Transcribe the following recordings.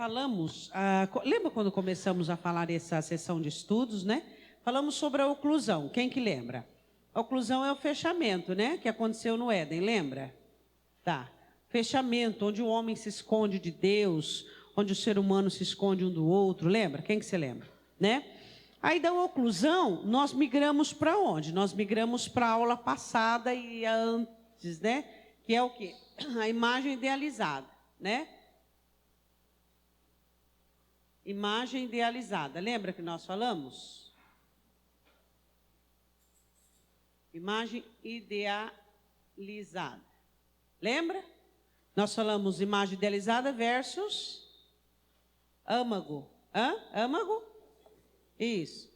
lembra quando começamos a falar essa sessão de estudos, né? Falamos sobre a oclusão. Quem que lembra? A oclusão é o fechamento, né? Que aconteceu no Éden, lembra? Tá. Fechamento, onde o homem se esconde de Deus, onde o ser humano se esconde um do outro, lembra? Quem que se lembra? Né? Aí da oclusão, nós migramos para onde? Nós migramos para a aula passada e a antes, né? Que é o quê? A imagem idealizada, né? Imagem idealizada. Lembra que nós falamos? Imagem idealizada. Lembra? Nós falamos imagem idealizada versus âmago. Âmago? Isso.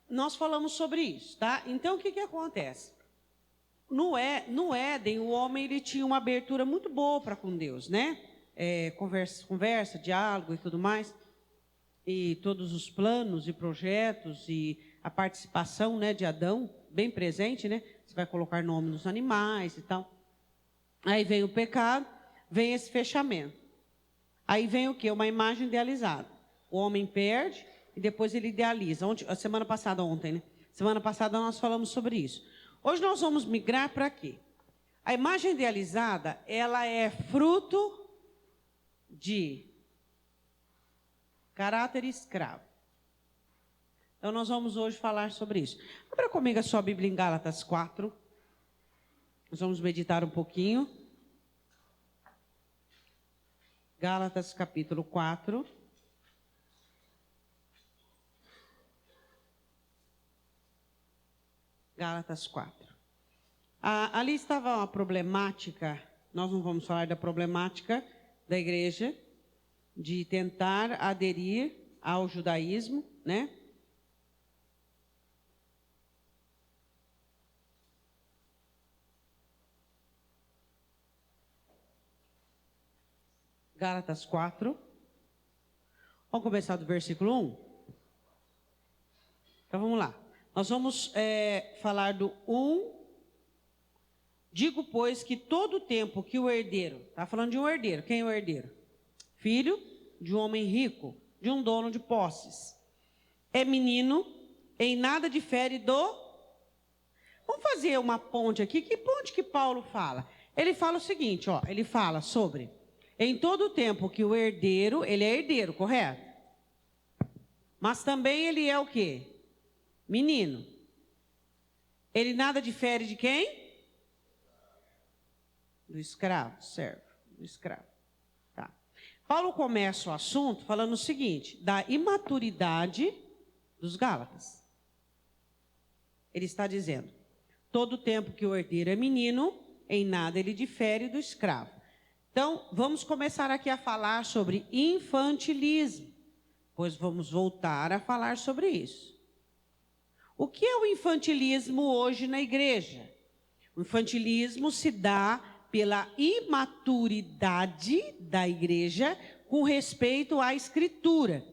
Nós falamos sobre isso, tá? Então, o que acontece? No Éden, o homem ele tinha uma abertura muito boa para com Deus, né? Conversa, diálogo e tudo mais. E todos os planos e projetos e a participação, né, de Adão, bem presente, né? Você vai colocar nome nos animais e tal. Aí vem o pecado, vem esse fechamento. Aí vem o quê? Uma imagem idealizada. O homem perde e depois ele idealiza. Ontem, né? Semana passada nós falamos sobre isso. Hoje nós vamos migrar para quê? A imagem idealizada, ela é fruto de caráter escravo. Então nós vamos hoje falar sobre isso. Abra comigo a sua Bíblia em Gálatas 4. Nós vamos meditar um pouquinho. Gálatas capítulo 4. Gálatas 4. Ali estava uma problemática, nós não vamos falar da problemática da igreja, de tentar aderir ao judaísmo, né? Gálatas 4. Vamos começar do versículo 1? Então vamos lá. Nós vamos falar do 1. Digo, pois, que todo o tempo que o herdeiro... Está falando de um herdeiro. Quem é o herdeiro? Filho de um homem rico, de um dono de posses. É menino, em nada difere do... Vamos fazer uma ponte aqui. Que ponte que Paulo fala? Ele fala o seguinte, ó. Ele fala sobre... Em todo o tempo que o herdeiro... Ele é herdeiro, correto? Mas também ele é o quê? Menino. Ele nada difere de quem? Do escravo, servo. Do escravo. Tá. Paulo começa o assunto falando o seguinte, da imaturidade dos Gálatas. Ele está dizendo, todo o tempo que o herdeiro é menino, em nada ele difere do escravo. Então, vamos começar aqui a falar sobre infantilismo, pois vamos voltar a falar sobre isso. O que é o infantilismo hoje na igreja? O infantilismo se dá pela imaturidade da igreja com respeito à Escritura.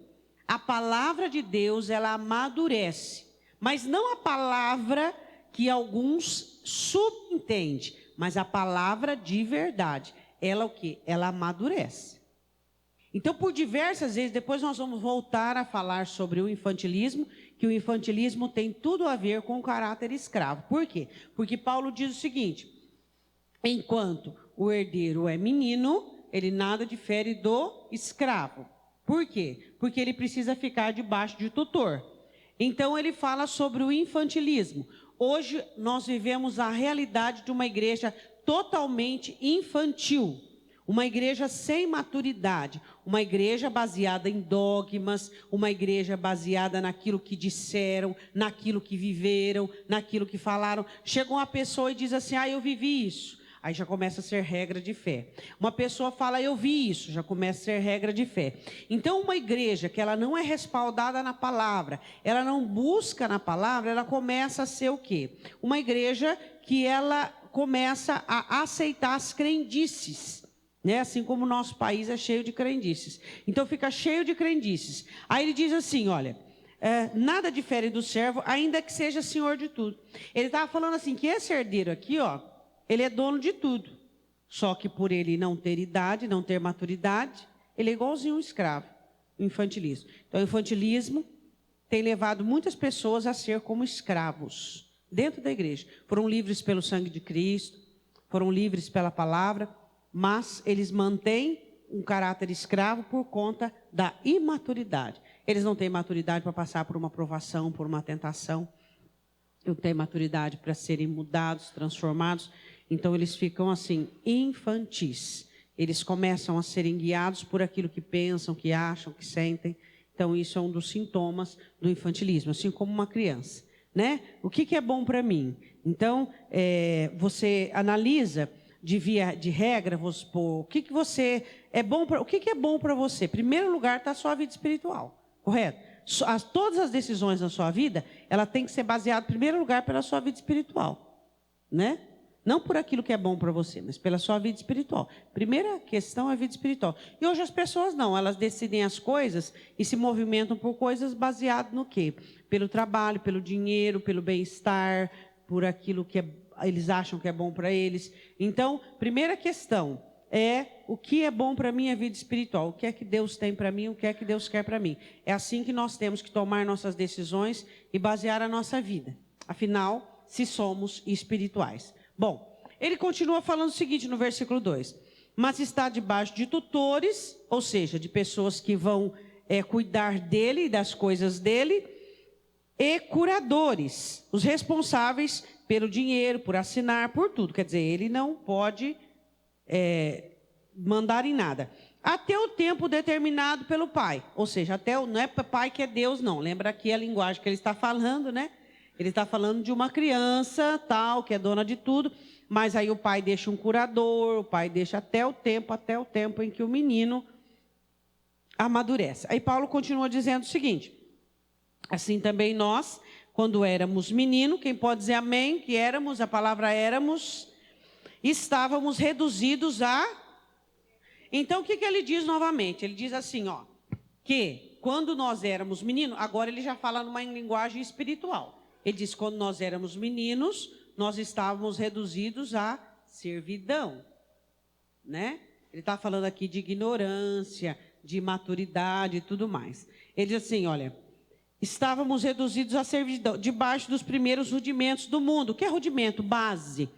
A palavra de Deus, ela amadurece, mas não a palavra que alguns subentendem, mas a palavra de verdade. Ela o quê? Ela amadurece. Então, por diversas vezes, depois nós vamos voltar a falar sobre o infantilismo, que o infantilismo tem tudo a ver com o caráter escravo. Por quê? Porque Paulo diz o seguinte, enquanto o herdeiro é menino, ele nada difere do escravo. Por quê? Porque ele precisa ficar debaixo de tutor. Então, ele fala sobre o infantilismo. Hoje, nós vivemos a realidade de uma igreja totalmente infantil. Uma igreja sem maturidade, uma igreja baseada em dogmas, uma igreja baseada naquilo que disseram, naquilo que viveram, naquilo que falaram. Chega uma pessoa e diz assim, eu vivi isso. Aí já começa a ser regra de fé. Uma pessoa fala, eu vi isso, já começa a ser regra de fé. Então, uma igreja que ela não é respaldada na palavra, ela não busca na palavra, ela começa a ser o quê? Uma igreja que ela começa a aceitar as crendices. Né? Assim como o nosso país é cheio de crendices. Então fica cheio de crendices. Aí ele diz assim, olha, nada difere do servo, ainda que seja senhor de tudo. Ele estava falando assim, que esse herdeiro aqui, ó, ele é dono de tudo. Só que por ele não ter idade, não ter maturidade, ele é igualzinho um escravo, o infantilismo. Então, o infantilismo tem levado muitas pessoas a ser como escravos dentro da igreja. Foram livres pelo sangue de Cristo, foram livres pela palavra, mas eles mantêm um caráter escravo por conta da imaturidade. Eles não têm maturidade para passar por uma provação, por uma tentação. Não têm maturidade para serem mudados, transformados. Então, eles ficam assim, infantis. Eles começam a serem guiados por aquilo que pensam, que acham, que sentem. Então, isso é um dos sintomas do infantilismo, assim como uma criança, né? O que é bom para mim? Então, você analisa de regra, vou supor, o que é bom para você? Em primeiro lugar está a sua vida espiritual, correto? Todas as decisões da sua vida, ela tem que ser baseada, em primeiro lugar, pela sua vida espiritual, né? Não por aquilo que é bom para você, mas pela sua vida espiritual. Primeira questão é a vida espiritual. E hoje as pessoas não, elas decidem as coisas e se movimentam por coisas baseadas no quê? Pelo trabalho, pelo dinheiro, pelo bem-estar, por aquilo que eles acham que é bom para eles. Então, primeira questão é o que é bom para mim, a vida espiritual. O que é que Deus tem para mim, o que é que Deus quer para mim. É assim que nós temos que tomar nossas decisões e basear a nossa vida. Afinal, se somos espirituais. Bom, ele continua falando o seguinte no versículo 2. Mas está debaixo de tutores, ou seja, de pessoas que vão cuidar dele e das coisas dele, e curadores, os responsáveis pelo dinheiro, por assinar, por tudo. Quer dizer, ele não pode mandar em nada. Até o tempo determinado pelo pai. Ou seja, não é pai que é Deus, não. Lembra aqui a linguagem que ele está falando, né? Ele está falando de uma criança, tal, que é dona de tudo, mas aí o pai deixa um curador, o pai deixa até o tempo em que o menino amadurece. Aí Paulo continua dizendo o seguinte: assim também nós, quando éramos menino, quem pode dizer amém? Que éramos, a palavra éramos, estávamos reduzidos a... Então o que ele diz novamente? Ele diz assim, ó, que quando nós éramos meninos, agora ele já fala numa linguagem espiritual. Ele diz, quando nós éramos meninos, nós estávamos reduzidos à servidão, né? Ele está falando aqui de ignorância, de imaturidade e tudo mais. Ele diz assim, olha, estávamos reduzidos à servidão, debaixo dos primeiros rudimentos do mundo. O que é rudimento? Base.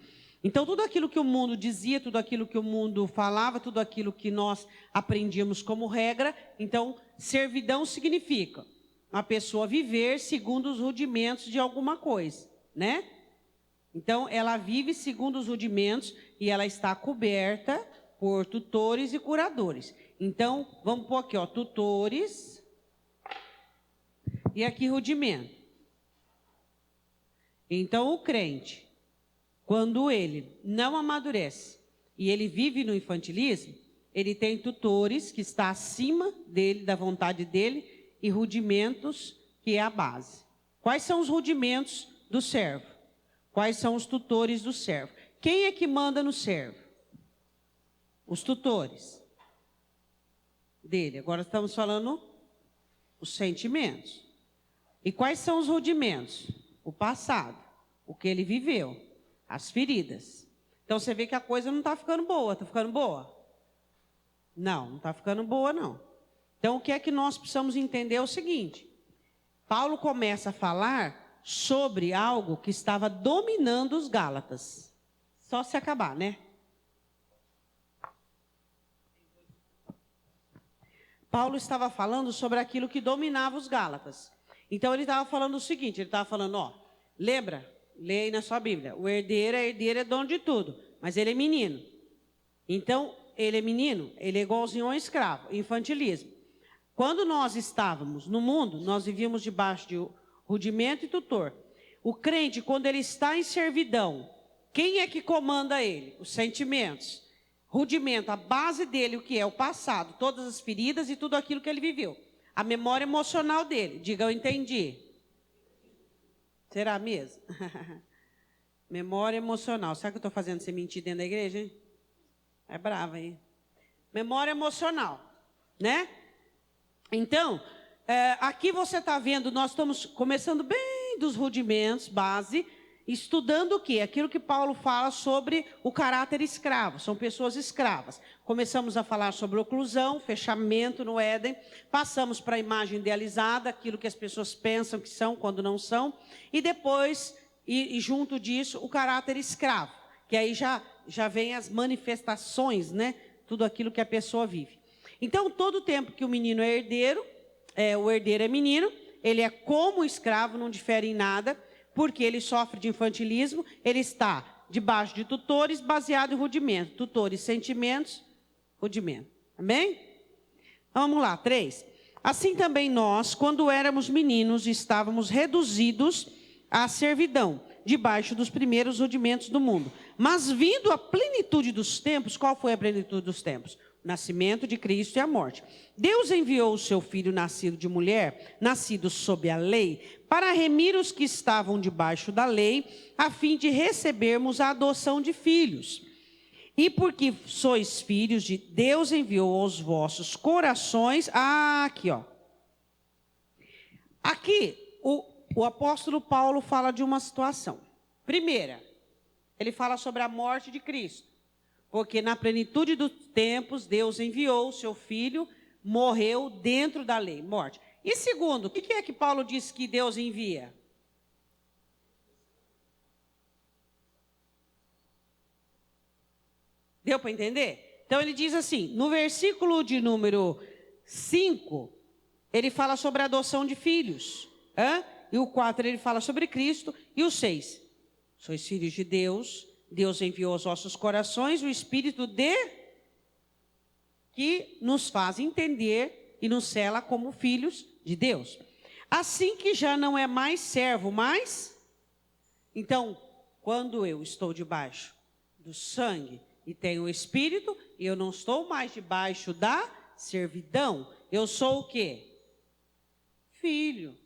Então, tudo aquilo que o mundo dizia, tudo aquilo que o mundo falava, tudo aquilo que nós aprendíamos como regra. Então, servidão significa uma pessoa viver segundo os rudimentos de alguma coisa, né? Então, ela vive segundo os rudimentos e ela está coberta por tutores e curadores. Então, vamos pôr aqui, ó, tutores e aqui rudimento. Então, o crente, quando ele não amadurece e ele vive no infantilismo, ele tem tutores que está acima dele, da vontade dele, e rudimentos, que é a base. Quais são os rudimentos do servo? Quais são os tutores do servo? Quem é que manda no servo? Os tutores dele. Agora estamos falando os sentimentos. E quais são os rudimentos? O passado, o que ele viveu, as feridas. Então você vê que a coisa não está ficando boa. Está ficando boa? Não está ficando boa, não. Então o que é que nós precisamos entender é o seguinte. Paulo começa a falar sobre algo que estava dominando os Gálatas. Só se acabar, né? Paulo estava falando sobre aquilo que dominava os Gálatas. Então ele estava falando o seguinte, ele estava falando, ó, lembra, lê aí na sua Bíblia, o herdeiro é dono de tudo, mas ele é menino. Então, ele é menino, ele é igualzinho a um escravo, infantilismo. Quando nós estávamos no mundo, nós vivíamos debaixo de rudimento e tutor. O crente, quando ele está em servidão, quem é que comanda ele? Os sentimentos. Rudimento, a base dele, o que é? O passado, todas as feridas e tudo aquilo que ele viveu. A memória emocional dele. Diga, eu entendi. Será mesmo? Memória emocional. Sabe o que eu estou fazendo você mentir dentro da igreja, hein? É brava, hein? Memória emocional, né? Então, aqui você está vendo, nós estamos começando bem dos rudimentos, base, Estudando o quê? Aquilo que Paulo fala sobre o caráter escravo. São pessoas escravas. Começamos a falar sobre oclusão, fechamento no Éden. Passamos para a imagem idealizada, aquilo que as pessoas pensam que são quando não são. E depois, e junto disso, o caráter escravo. Que aí já vem as manifestações, né? Tudo aquilo que a pessoa vive. Então, todo tempo que o menino é herdeiro, o herdeiro é menino, ele é como escravo, não difere em nada, porque ele sofre de infantilismo, ele está debaixo de tutores baseado em rudimento. Tutores, sentimentos, rudimento. Amém? Vamos lá, 3. Assim também nós, quando éramos meninos, estávamos reduzidos à servidão, debaixo dos primeiros rudimentos do mundo. Mas vindo a plenitude dos tempos, qual foi a plenitude dos tempos? O nascimento de Cristo e a morte. Deus enviou o seu Filho nascido de mulher, nascido sob a lei, para remir os que estavam debaixo da lei, a fim de recebermos a adoção de filhos. E porque sois filhos de Deus, enviou aos vossos corações... aqui, ó. Aqui, o apóstolo Paulo fala de uma situação. Primeira, ele fala sobre a morte de Cristo. Porque na plenitude dos tempos, Deus enviou o seu Filho, morreu dentro da lei, morte. E segundo, o que é que Paulo diz que Deus envia? Deu para entender? Então ele diz assim, no versículo de número 5, ele fala sobre a adoção de filhos. E o 4 ele fala sobre Cristo. E o 6, sois filhos de Deus, Deus enviou aos vossos corações o Espírito que nos faz entender e nos sela como filhos de Deus. Assim que já não é mais servo, mas... Então, quando eu estou debaixo do sangue e tenho o Espírito, eu não estou mais debaixo da servidão. Eu sou o quê? Filho.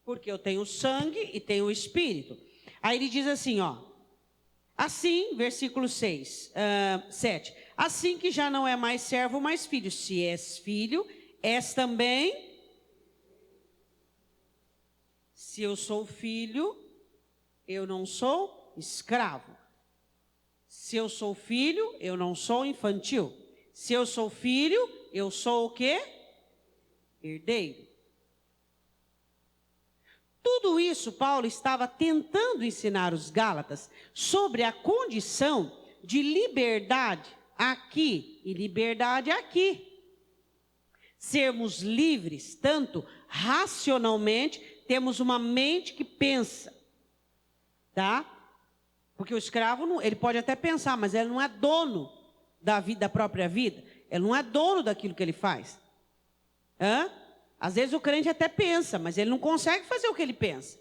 Porque eu tenho sangue e tenho o Espírito. Aí ele diz assim, ó. Assim, versículo 7. Assim que já não é mais servo, mas filho. Se és filho, és também... Se eu sou filho, eu não sou escravo. Se eu sou filho, eu não sou infantil. Se eu sou filho, eu sou o quê? Herdeiro. Tudo isso Paulo estava tentando ensinar os Gálatas sobre a condição de liberdade aqui e liberdade aqui. Sermos livres, tanto racionalmente, temos uma mente que pensa, tá? Porque o escravo, ele pode até pensar, mas ele não é dono da própria vida. Ele não é dono daquilo que ele faz. Às vezes o crente até pensa, mas ele não consegue fazer o que ele pensa.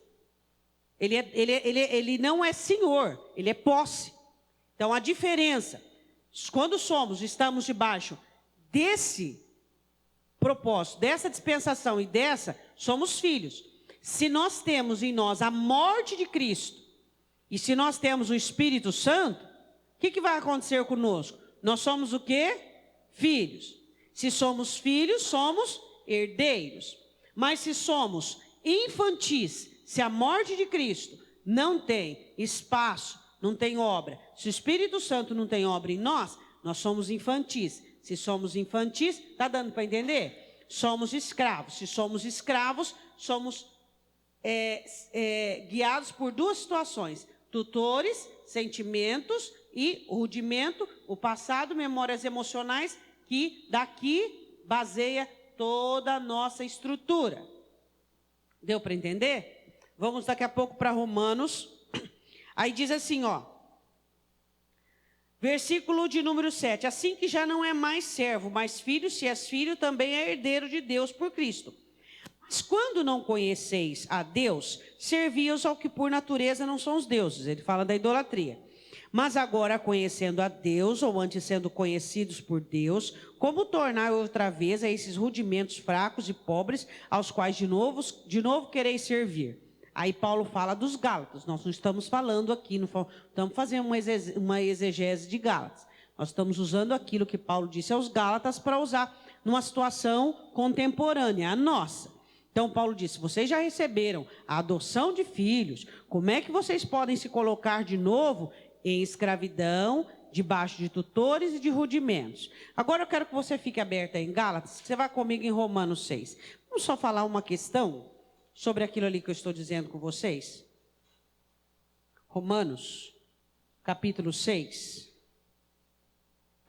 Ele não é senhor, ele é posse. Então a diferença, quando estamos debaixo desse propósito, dessa dispensação e somos filhos. Se nós temos em nós a morte de Cristo, e se nós temos o Espírito Santo, o que vai acontecer conosco? Nós somos o quê? Filhos. Se somos filhos, somos herdeiros. Mas se somos infantis, se a morte de Cristo não tem espaço, não tem obra, se o Espírito Santo não tem obra em nós, nós somos infantis. Se somos infantis, está dando para entender? Somos escravos. Se somos escravos, somos guiados por duas situações: tutores, sentimentos e rudimento, o passado, memórias emocionais, que daqui baseia toda a nossa estrutura. Deu para entender? Vamos daqui a pouco para Romanos. Aí diz assim, ó. Versículo de número 7. Assim que já não é mais servo, mas filho, se és filho, também é herdeiro de Deus por Cristo. Mas quando não conheceis a Deus, servi-os ao que por natureza não são os deuses. Ele fala da idolatria. Mas agora, conhecendo a Deus, ou antes sendo conhecidos por Deus, como tornar outra vez a esses rudimentos fracos e pobres, aos quais de novo quereis servir? Aí Paulo fala dos Gálatas. Nós não estamos falando aqui, não estamos fazendo uma exegese de Gálatas. Nós estamos usando aquilo que Paulo disse aos Gálatas para usar numa situação contemporânea, a nossa. Então Paulo disse, vocês já receberam a adoção de filhos, como é que vocês podem se colocar de novo em escravidão, debaixo de tutores e de rudimentos? Agora eu quero que você fique aberta em Gálatas, você vai comigo em Romanos 6. Vamos só falar uma questão sobre aquilo ali que eu estou dizendo com vocês? Romanos, capítulo 6.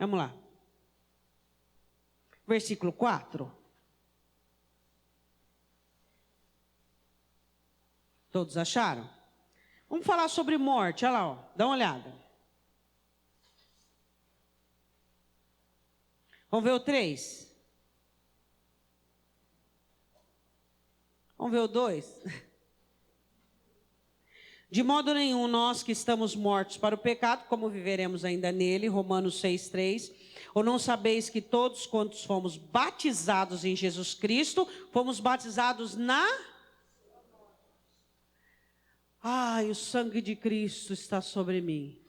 Vamos lá. Versículo 4. Todos acharam? Vamos falar sobre morte, olha lá, ó, dá uma olhada. Vamos ver o 3? Vamos ver o 2? De modo nenhum, nós que estamos mortos para o pecado, como viveremos ainda nele, Romanos 6:3. Ou não sabeis que todos quantos fomos batizados em Jesus Cristo, fomos batizados na... Ai, o sangue de Cristo está sobre mim.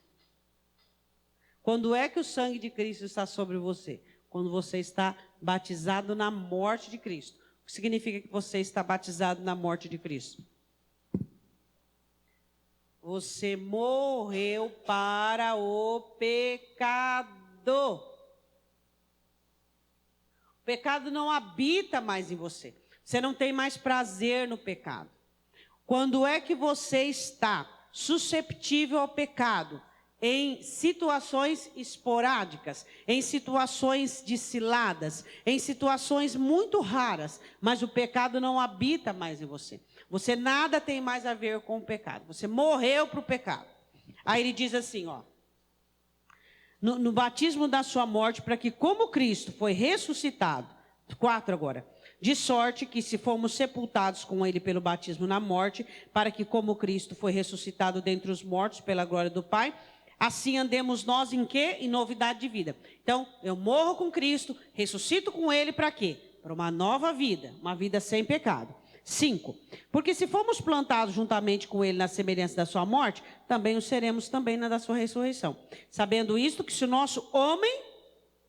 Quando é que o sangue de Cristo está sobre você? Quando você está batizado na morte de Cristo. O que significa que você está batizado na morte de Cristo? Você morreu para o pecado. O pecado não habita mais em você. Você não tem mais prazer no pecado. Quando é que você está susceptível ao pecado? Em situações esporádicas, em situações de ciladas, em situações muito raras, mas o pecado não habita mais em você. Você nada tem mais a ver com o pecado. Você morreu para o pecado. Aí ele diz assim, ó. No batismo da sua morte, para que como Cristo foi ressuscitado, 4 agora, de sorte que se fomos sepultados com ele pelo batismo na morte, para que como Cristo foi ressuscitado dentre os mortos pela glória do Pai, assim andemos nós em quê? Em novidade de vida. Então, eu morro com Cristo, ressuscito com ele para quê? Para uma nova vida, uma vida sem pecado. 5. Porque se fomos plantados juntamente com ele na semelhança da sua morte, também o seremos também na da sua ressurreição. Sabendo isto, que se o nosso homem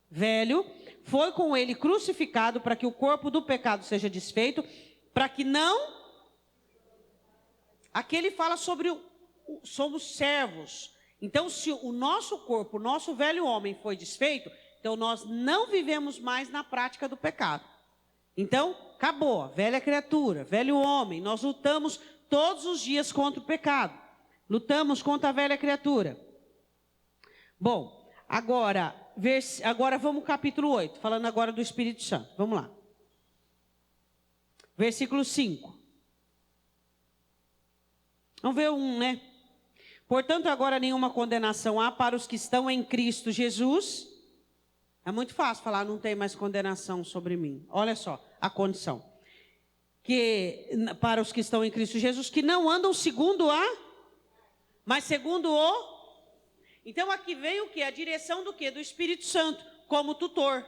velho foi com ele crucificado para que o corpo do pecado seja desfeito, para que não... Aqui ele fala sobre somos servos. Então, se o nosso corpo, o nosso velho homem foi desfeito, então nós não vivemos mais na prática do pecado. Então, acabou, velha criatura, velho homem, nós lutamos todos os dias contra o pecado. Lutamos contra a velha criatura. Bom, agora vamos ao capítulo 8, falando agora do Espírito Santo. Vamos lá. Versículo 5. Vamos ver né? Portanto, agora nenhuma condenação há para os que estão em Cristo Jesus. É muito fácil falar, não tem mais condenação sobre mim. Olha só a condição. Que para os que estão em Cristo Jesus, que não andam segundo mas segundo o... Então aqui vem o que? A direção do quê? Do Espírito Santo, como tutor.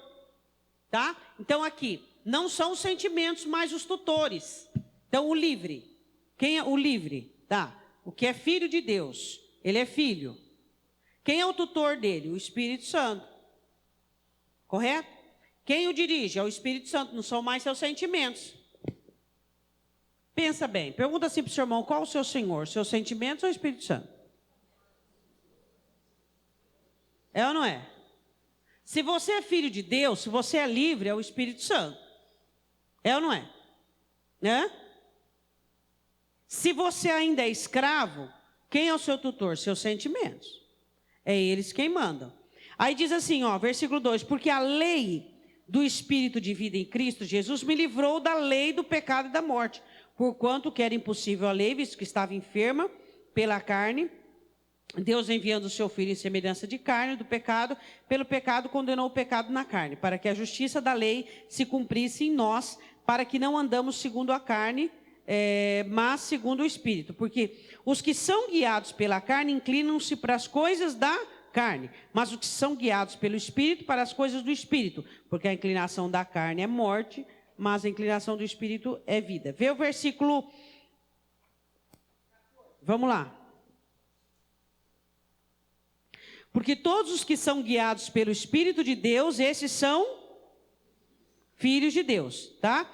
Tá? Então aqui, não são os sentimentos, mas os tutores. Então o livre. Quem é o livre? Tá? O que é filho de Deus, ele é filho. Quem é o tutor dele? O Espírito Santo. Correto? Quem o dirige? É o Espírito Santo, não são mais seus sentimentos. Pensa bem, pergunta assim para o seu irmão, qual o seu Senhor? Seus sentimentos ou o Espírito Santo? É ou não é? Se você é filho de Deus, se você é livre, é o Espírito Santo. É ou não é? Né? Se você ainda é escravo, quem é o seu tutor? Seus sentimentos. É eles quem mandam. Aí diz assim, ó, versículo 2, porque a lei do Espírito de vida em Cristo Jesus me livrou da lei do pecado e da morte, porquanto que era impossível a lei, visto que estava enferma pela carne, Deus enviando o seu Filho em semelhança de carne do pecado, pelo pecado condenou o pecado na carne, para que a justiça da lei se cumprisse em nós, para que não andamos segundo a carne, mas segundo o Espírito, porque os que são guiados pela carne inclinam-se para as coisas da carne, mas os que são guiados pelo Espírito para as coisas do Espírito, porque a inclinação da carne é morte, mas a inclinação do Espírito é vida. Vê o versículo, vamos lá. Porque todos os que são guiados pelo Espírito de Deus, esses são filhos de Deus, tá?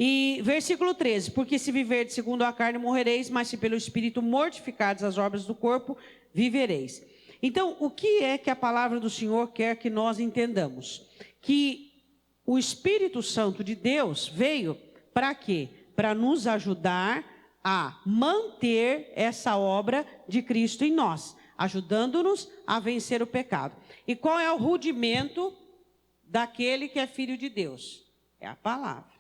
E versículo 13, porque se viverdes segundo a carne morrereis, mas se pelo Espírito mortificardes as obras do corpo, vivereis. Então, o que é que a palavra do Senhor quer que nós entendamos? Que o Espírito Santo de Deus veio para quê? Para nos ajudar a manter essa obra de Cristo em nós, ajudando-nos a vencer o pecado. E qual é o rudimento daquele que é filho de Deus? É a palavra.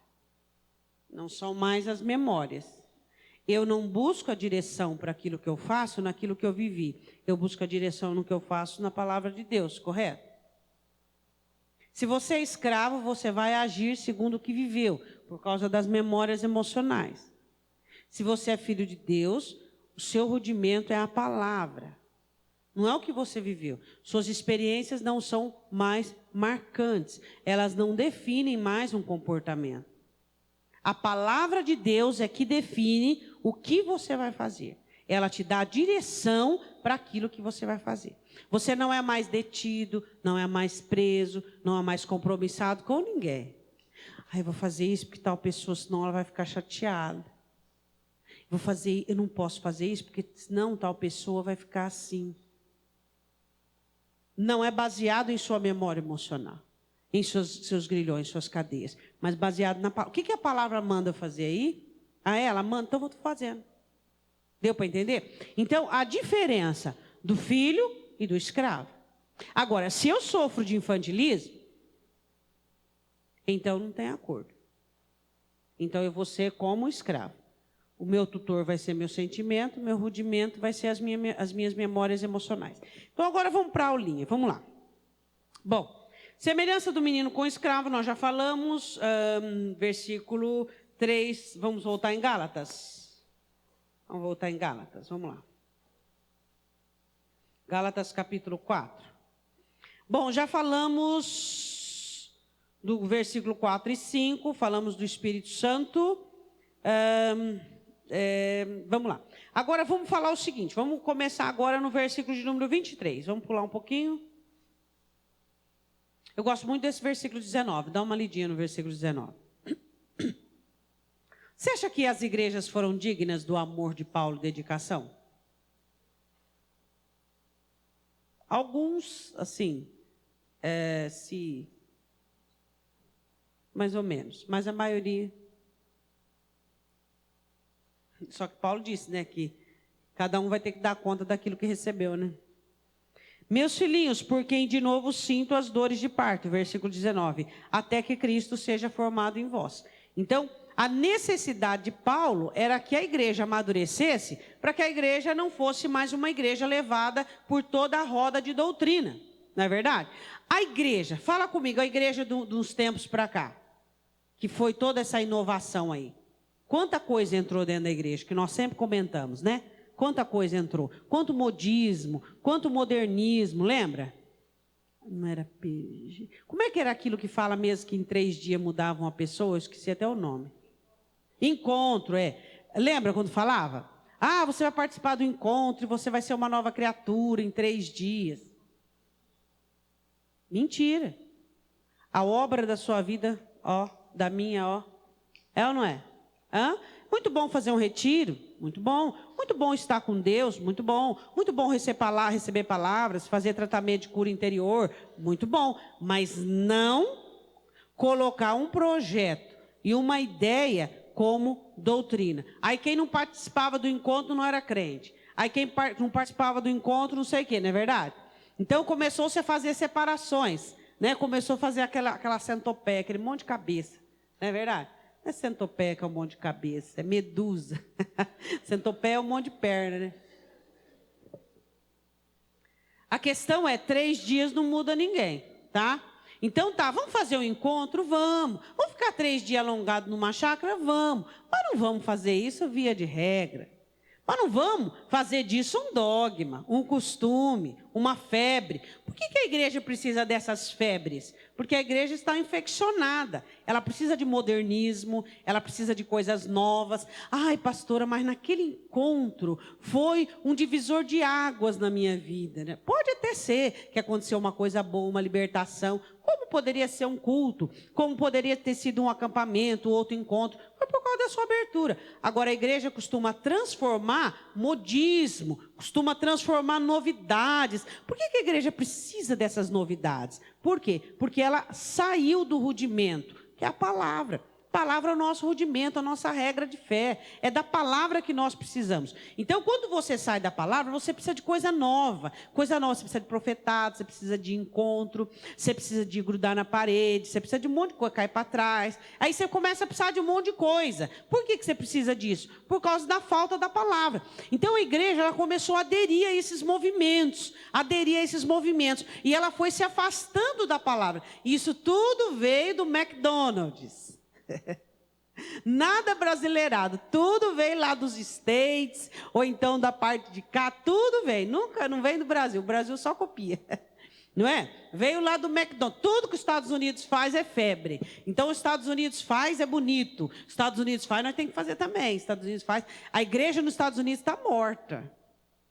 Não são mais as memórias. Eu não busco a direção para aquilo que eu faço, naquilo que eu vivi. Eu busco a direção no que eu faço na palavra de Deus, correto? Se você é escravo, você vai agir segundo o que viveu, por causa das memórias emocionais. Se você é filho de Deus, o seu rudimento é a palavra. Não é o que você viveu. Suas experiências não são mais marcantes. Elas não definem mais um comportamento. A palavra de Deus é que define o que você vai fazer. Ela te dá a direção para aquilo que você vai fazer. Você não é mais detido, não é mais preso, não é mais compromissado com ninguém. Eu vou fazer isso porque tal pessoa, senão ela vai ficar chateada. Eu não posso fazer isso porque senão tal pessoa vai ficar assim. Não é baseado em sua memória emocional, em seus grilhões, suas cadeias, mas baseado na palavra. O que a palavra manda fazer aí? Ela manda, então eu estou fazendo. Deu para entender? Então, a diferença do filho e do escravo. Agora, se eu sofro de infantilismo, então não tem acordo. Então eu vou ser como escravo. O meu tutor vai ser meu sentimento, meu rudimento vai ser as minhas memórias emocionais. Então agora vamos para a aulinha, vamos lá. Bom, semelhança do menino com o escravo, nós já falamos, versículo 3, vamos voltar em Gálatas. Vamos voltar em Gálatas, vamos lá. Gálatas capítulo 4. Bom, já falamos do versículo 4 e 5, falamos do Espírito Santo. Vamos lá. Agora vamos falar o seguinte, vamos começar agora no versículo de número 23. Vamos pular um pouquinho. Eu gosto muito desse versículo 19, dá uma lidinha no versículo 19. Você acha que as igrejas foram dignas do amor de Paulo e dedicação? Alguns, assim, mais ou menos, mas a maioria. Só que Paulo disse, né, que cada um vai ter que dar conta daquilo que recebeu, né? Meus filhinhos, por quem de novo sinto as dores de parto, versículo 19, até que Cristo seja formado em vós. Então, a necessidade de Paulo era que a igreja amadurecesse, para que a igreja não fosse mais uma igreja levada por toda a roda de doutrina, não é verdade? A igreja, fala comigo, a igreja dos tempos para cá, que foi toda essa inovação aí. Quanta coisa entrou dentro da igreja, que nós sempre comentamos, né? Quanta coisa entrou. Quanto modismo, quanto modernismo, lembra? Não era PG. Como é que era aquilo que fala mesmo que em 3 dias mudavam a pessoa? Eu esqueci até o nome. Encontro, Lembra quando falava? Você vai participar do encontro e você vai ser uma nova criatura em 3 dias. Mentira. A obra da sua vida, da minha, é ou não é? Muito bom fazer um retiro, muito bom estar com Deus, muito bom receber palavras, fazer tratamento de cura interior, muito bom, mas não colocar um projeto e uma ideia como doutrina. Aí quem não participava do encontro não era crente, aí quem não participava do encontro não sei o que, não é verdade? Então começou-se a fazer separações, né? Começou a fazer aquela centopeia, aquele monte de cabeça, não é verdade? Não é centopeia que é um monte de cabeça, é medusa. Centopeia é um monte de perna, né? A questão é, 3 dias não muda ninguém, tá? Então vamos fazer um encontro? Vamos. Vamos ficar 3 dias alongados numa chácara? Vamos. Mas não vamos fazer isso via de regra. Mas não vamos fazer disso um dogma, um costume, uma febre. Por que a igreja precisa dessas febres? Porque a igreja está infeccionada. Ela precisa de modernismo, ela precisa de coisas novas. Ai, pastora, mas naquele encontro foi um divisor de águas na minha vida, né? Pode até ser que aconteceu uma coisa boa, uma libertação. Como poderia ser um culto? Como poderia ter sido um acampamento, outro encontro? Foi por causa da sua abertura. Agora, a igreja costuma transformar modismo, costuma transformar novidades. Por que a igreja precisa dessas novidades? Por quê? Porque ela saiu do rudimento, que é a palavra. A palavra é o nosso rudimento, a nossa regra de fé. É da palavra que nós precisamos. Então, quando você sai da palavra, você precisa de coisa nova. Coisa nova, você precisa de profetado, você precisa de encontro, você precisa de grudar na parede, você precisa de um monte de coisa, cair para trás. Aí você começa a precisar de um monte de coisa. Por que você precisa disso? Por causa da falta da palavra. Então, a igreja ela começou a aderir a esses movimentos. E ela foi se afastando da palavra. Isso tudo veio do McDonald's. Nada brasileirado, tudo veio lá dos States, ou então da parte de cá, tudo veio, nunca, não vem do Brasil, o Brasil só copia, não é? Veio lá do McDonald's, tudo que os Estados Unidos faz é febre, então os Estados Unidos faz é bonito, os Estados Unidos faz, nós temos que fazer também, os Estados Unidos faz, a igreja nos Estados Unidos está morta,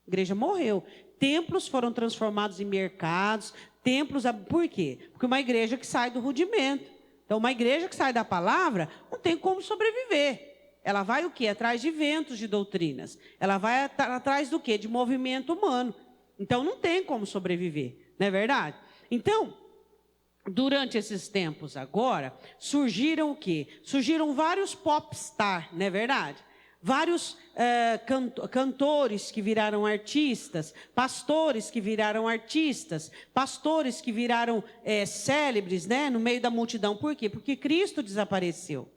a igreja morreu, templos foram transformados em mercados, por quê? Porque uma igreja que sai do rudimento. Então, uma igreja que sai da palavra não tem como sobreviver. Ela vai o quê? Atrás de ventos de doutrinas. Ela vai atrás do quê? De movimento humano. Então, não tem como sobreviver. Não é verdade? Então, durante esses tempos agora, surgiram o quê? Surgiram vários popstar, não é verdade? Vários cantores que viraram artistas, pastores que viraram artistas, pastores que viraram célebres, né, no meio da multidão. Por quê? Porque Cristo desapareceu.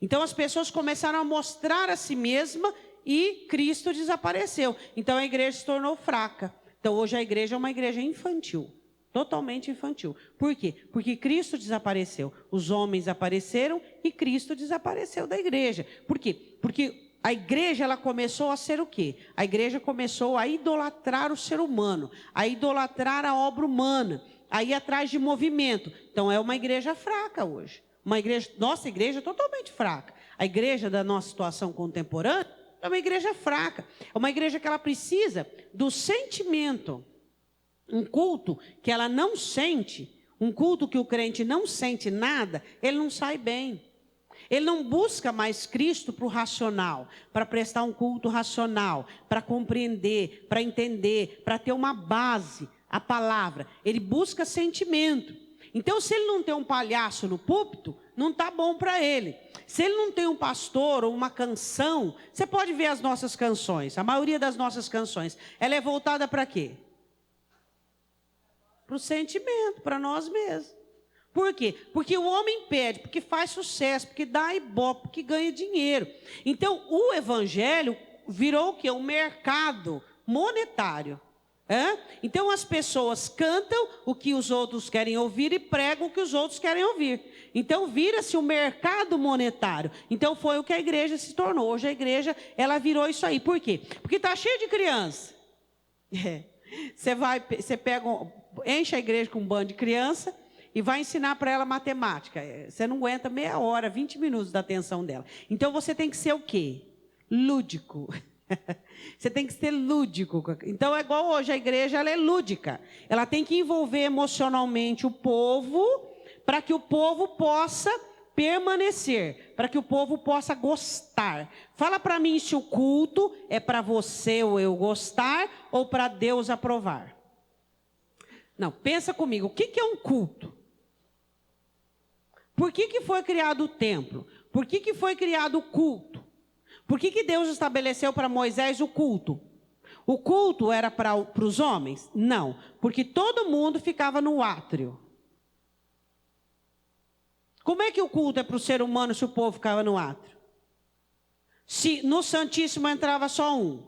Então as pessoas começaram a mostrar a si mesma e Cristo desapareceu. Então a igreja se tornou fraca. Então hoje a igreja é uma igreja infantil. Totalmente infantil. Por quê? Porque Cristo desapareceu. Os homens apareceram e Cristo desapareceu da igreja. Por quê? Porque a igreja ela começou a ser o quê? A igreja começou a idolatrar o ser humano, a idolatrar a obra humana, a ir atrás de movimento. Então é uma igreja fraca hoje. Nossa igreja é totalmente fraca. A igreja da nossa situação contemporânea é uma igreja fraca. É uma igreja que ela precisa do sentimento. Um culto que ela não sente, um culto que o crente não sente nada, ele não sai bem. Ele não busca mais Cristo para o racional, para prestar um culto racional, para compreender, para entender, para ter uma base, a palavra. Ele busca sentimento. Então, se ele não tem um palhaço no púlpito, não está bom para ele. Se ele não tem um pastor ou uma canção, você pode ver as nossas canções, a maioria das nossas canções, ela é voltada para quê? Para o sentimento, para nós mesmos. Por quê? Porque o homem pede, porque faz sucesso, porque dá ibope, porque ganha dinheiro. Então, o evangelho virou o quê? Um mercado monetário. Então, as pessoas cantam o que os outros querem ouvir e pregam o que os outros querem ouvir. Então, vira-se um mercado monetário. Então, foi o que a igreja se tornou. Hoje, a igreja, ela virou isso aí. Por quê? Porque está cheio de criança. Você enche a igreja com um bando de criança, e vai ensinar para ela matemática. Você não aguenta meia hora, 20 minutos da atenção dela. Então, você tem que ser o quê? Lúdico. Você tem que ser lúdico. Então, é igual hoje, a igreja ela é lúdica. Ela tem que envolver emocionalmente o povo, para que o povo possa permanecer, para que o povo possa gostar. Fala para mim se o culto é para você ou eu gostar, ou para Deus aprovar. Não, pensa comigo, o que é um culto? Por que foi criado o templo? Por que foi criado o culto? Por que Deus estabeleceu para Moisés o culto? O culto era para os homens? Não, porque todo mundo ficava no átrio. Como é que o culto é para o ser humano se o povo ficava no átrio? Se no Santíssimo entrava só um,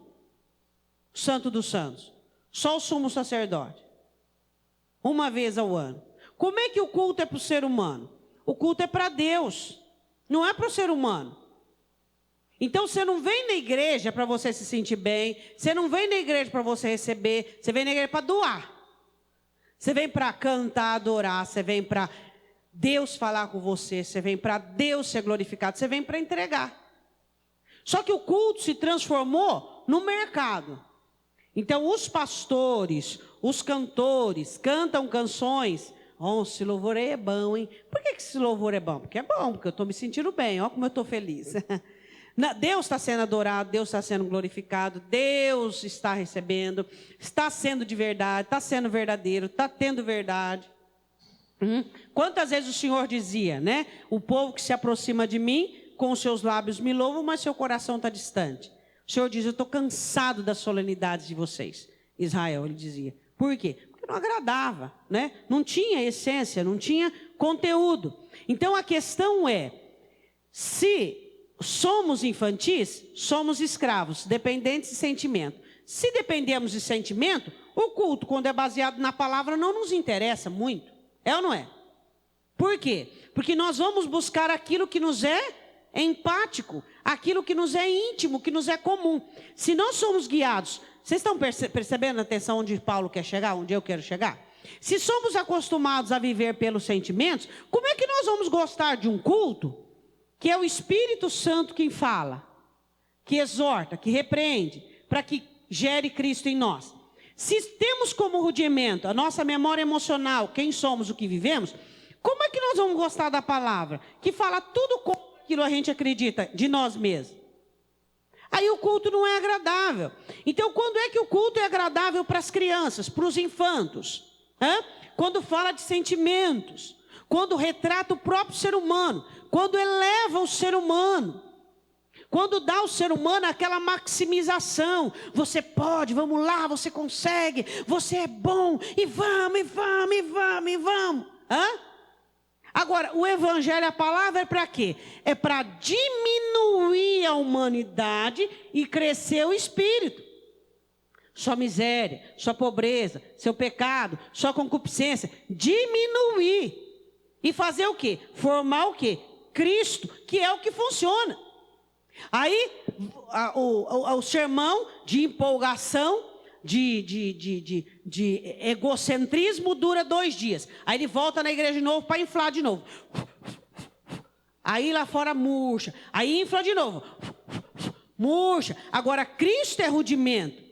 Santo dos Santos, só o sumo sacerdote, uma vez ao ano. Como é que o culto é para o ser humano? O culto é para Deus, não é para o ser humano. Então, você não vem na igreja para você se sentir bem, você não vem na igreja para você receber, você vem na igreja para doar. Você vem para cantar, adorar, você vem para Deus falar com você, você vem para Deus ser glorificado, você vem para entregar. Só que o culto se transformou no mercado. Então os pastores, os cantores cantam canções. Oh, esse louvor aí é bom, hein? Por que esse louvor é bom? Porque é bom, porque eu estou me sentindo bem, olha como eu estou feliz. Deus está sendo adorado, Deus está sendo glorificado, Deus está recebendo, está sendo de verdade, está sendo verdadeiro, está tendo verdade. Quantas vezes o Senhor dizia, né? O povo que se aproxima de mim, com os seus lábios me louvam, mas seu coração está distante. O Senhor diz, eu estou cansado das solenidades de vocês. Israel, ele dizia. Por quê? Porque não agradava, né? Não tinha essência, não tinha conteúdo. Então a questão é, se somos infantis, somos escravos, dependentes de sentimento. Se dependemos de sentimento, o culto, quando é baseado na palavra, não nos interessa muito. É ou não é? Por quê? Porque nós vamos buscar aquilo que nos é empático, aquilo que nos é íntimo, que nos é comum. Se nós somos guiados, vocês estão percebendo a atenção onde Paulo quer chegar, onde eu quero chegar? Se somos acostumados a viver pelos sentimentos, como é que nós vamos gostar de um culto que é o Espírito Santo quem fala, que exorta, que repreende, para que gere Cristo em nós? Se temos como rudimento a nossa memória emocional, quem somos, o que vivemos, como é que nós vamos gostar da palavra? Que fala tudo como aquilo a gente acredita de nós mesmos. Aí o culto não é agradável. Então, quando é que o culto é agradável para as crianças, para os infantos? Quando fala de sentimentos, quando retrata o próprio ser humano, quando eleva o ser humano, quando dá ao ser humano aquela maximização. Você pode, vamos lá, você consegue, você é bom, e vamos, e vamos, e vamos, e vamos. Agora, o evangelho, a palavra é para quê? É para diminuir a humanidade e crescer o espírito. Sua miséria, sua pobreza, seu pecado, sua concupiscência, diminuir. E fazer o quê? Formar o quê? Cristo, que é o que funciona. Aí, o sermão de empolgação, de egocentrismo dura 2 dias. Aí ele volta na igreja de novo para inflar de novo. Aí lá fora murcha. Aí infla de novo. Murcha. Agora Cristo é rudimento.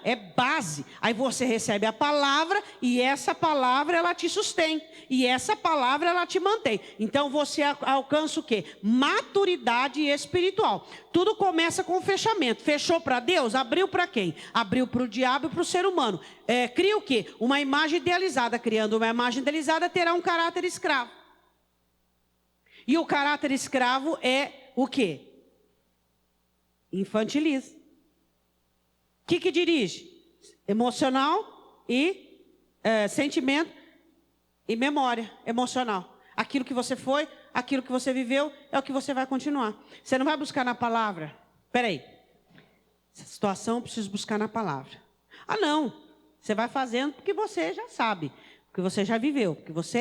É base. Aí você recebe a palavra e essa palavra ela te sustém. E essa palavra ela te mantém. Então você alcança o quê? Maturidade espiritual. Tudo começa com o fechamento. Fechou para Deus? Abriu para quem? Abriu para o diabo e para o ser humano. Cria o quê? Uma imagem idealizada. Criando uma imagem idealizada terá um caráter escravo. E o caráter escravo é o quê? Infantiliza. O que dirige? Emocional e sentimento e memória emocional. Aquilo que você foi, aquilo que você viveu, é o que você vai continuar. Você não vai buscar na palavra. Peraí, essa situação eu preciso buscar na palavra. Não, você vai fazendo porque você já sabe, porque você já viveu, porque você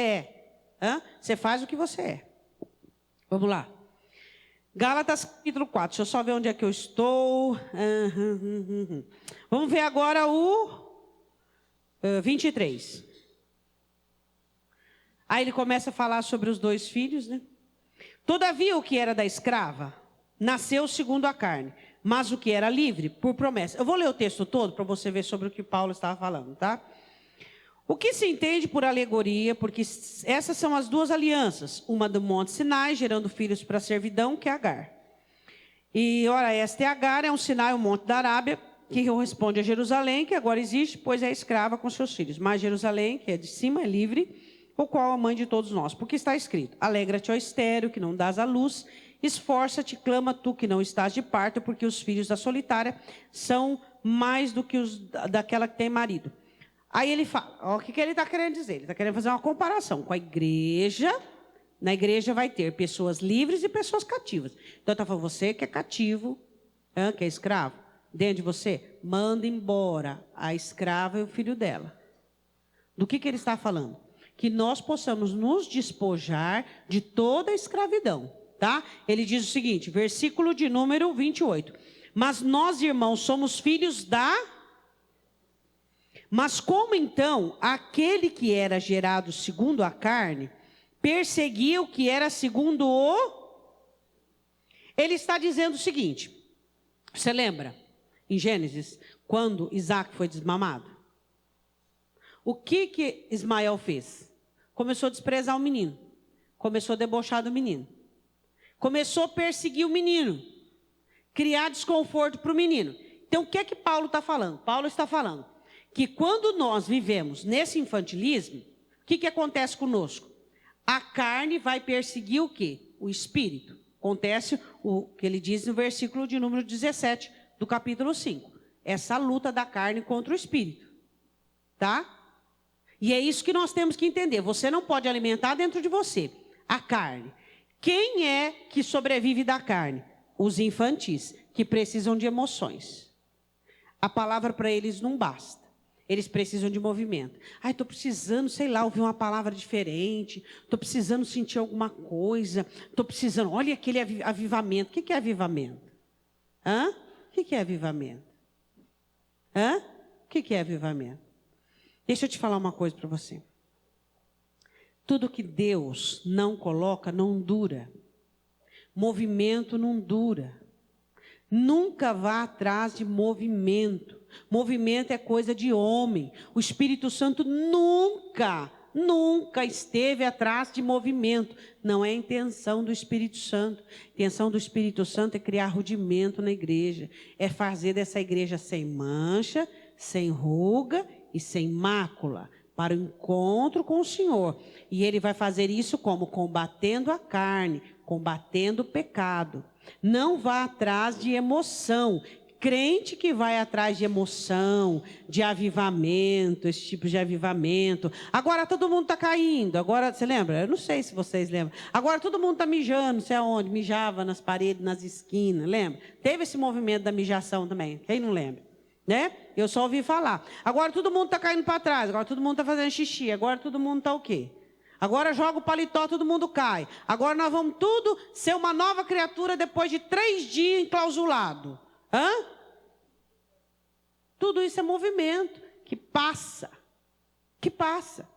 é. Você faz o que você é. Vamos lá. Gálatas capítulo 4, deixa eu só ver onde é que eu estou. Vamos ver agora o 23. Aí ele começa a falar sobre os 2 filhos, né? Todavia o que era da escrava, nasceu segundo a carne, mas o que era livre, por promessa. Eu vou ler o texto todo para você ver sobre o que Paulo estava falando, tá? O que se entende por alegoria, porque essas são as 2 alianças, uma do Monte Sinai, gerando filhos para a servidão, que é Agar. E, ora, esta é Agar, é um Sinai, o monte da Arábia, que corresponde a Jerusalém, que agora existe, pois é escrava com seus filhos. Mas Jerusalém, que é de cima, é livre, o qual é a mãe de todos nós. Porque está escrito, alegra-te, ó estéril, que não dás à luz, esforça-te, clama tu, que não estás de parto, porque os filhos da solitária são mais do que os daquela que tem marido. Aí ele fala, o que ele está querendo dizer? Ele está querendo fazer uma comparação com a igreja. Na igreja vai ter pessoas livres e pessoas cativas. Então está falando, você que é cativo, que é escravo, dentro de você, manda embora a escrava e o filho dela. Do que ele está falando? Que nós possamos nos despojar de toda a escravidão, tá? Ele diz o seguinte, versículo de número 28. Mas nós, irmãos, somos filhos da... Mas como então aquele que era gerado segundo a carne perseguia o que era segundo o... Ele está dizendo o seguinte, você lembra, em Gênesis, quando Isaac foi desmamado? O que Ismael fez? Começou a desprezar o menino, começou a debochar do menino, começou a perseguir o menino, criar desconforto para o menino. Então, o que é que Paulo está falando? Paulo está falando que quando nós vivemos nesse infantilismo, o que acontece conosco? A carne vai perseguir o quê? O espírito. Acontece o que ele diz no versículo de número 17 do capítulo 5. Essa luta da carne contra o espírito. Tá? E é isso que nós temos que entender. Você não pode alimentar dentro de você a carne. Quem é que sobrevive da carne? Os infantis, que precisam de emoções. A palavra para eles não basta. Eles precisam de movimento. Ai, estou precisando, sei lá, ouvir uma palavra diferente. Estou precisando sentir alguma coisa. Estou precisando, olha aquele avivamento. O que é avivamento? Hã? O que é avivamento? Hã? O que é avivamento? Deixa eu te falar uma coisa para você. Tudo que Deus não coloca, não dura. Movimento não dura. Nunca vá atrás de movimento. Movimento é coisa de homem. O Espírito Santo nunca esteve atrás de movimento. Não é a intenção do Espírito Santo. A intenção do Espírito Santo é criar rudimento na igreja. É fazer dessa igreja sem mancha, sem ruga e sem mácula, para o encontro com o Senhor. E Ele vai fazer isso como? Combatendo a carne, combatendo o pecado. Não vá atrás de emoção. Crente que vai atrás de emoção, de avivamento, esse tipo de avivamento. Agora todo mundo está caindo. Agora, você lembra? Eu não sei se vocês lembram. Agora todo mundo está mijando, não sei aonde. Mijava nas paredes, nas esquinas, lembra? Teve esse movimento da mijação também. Quem não lembra? Né? Eu só ouvi falar. Agora todo mundo está caindo para trás. Agora todo mundo está fazendo xixi. Agora todo mundo está o quê? Agora joga o paletó, todo mundo cai. Agora nós vamos tudo ser uma nova criatura depois de 3 dias enclausulado. Hã? Tudo isso é movimento que passa. Que passa.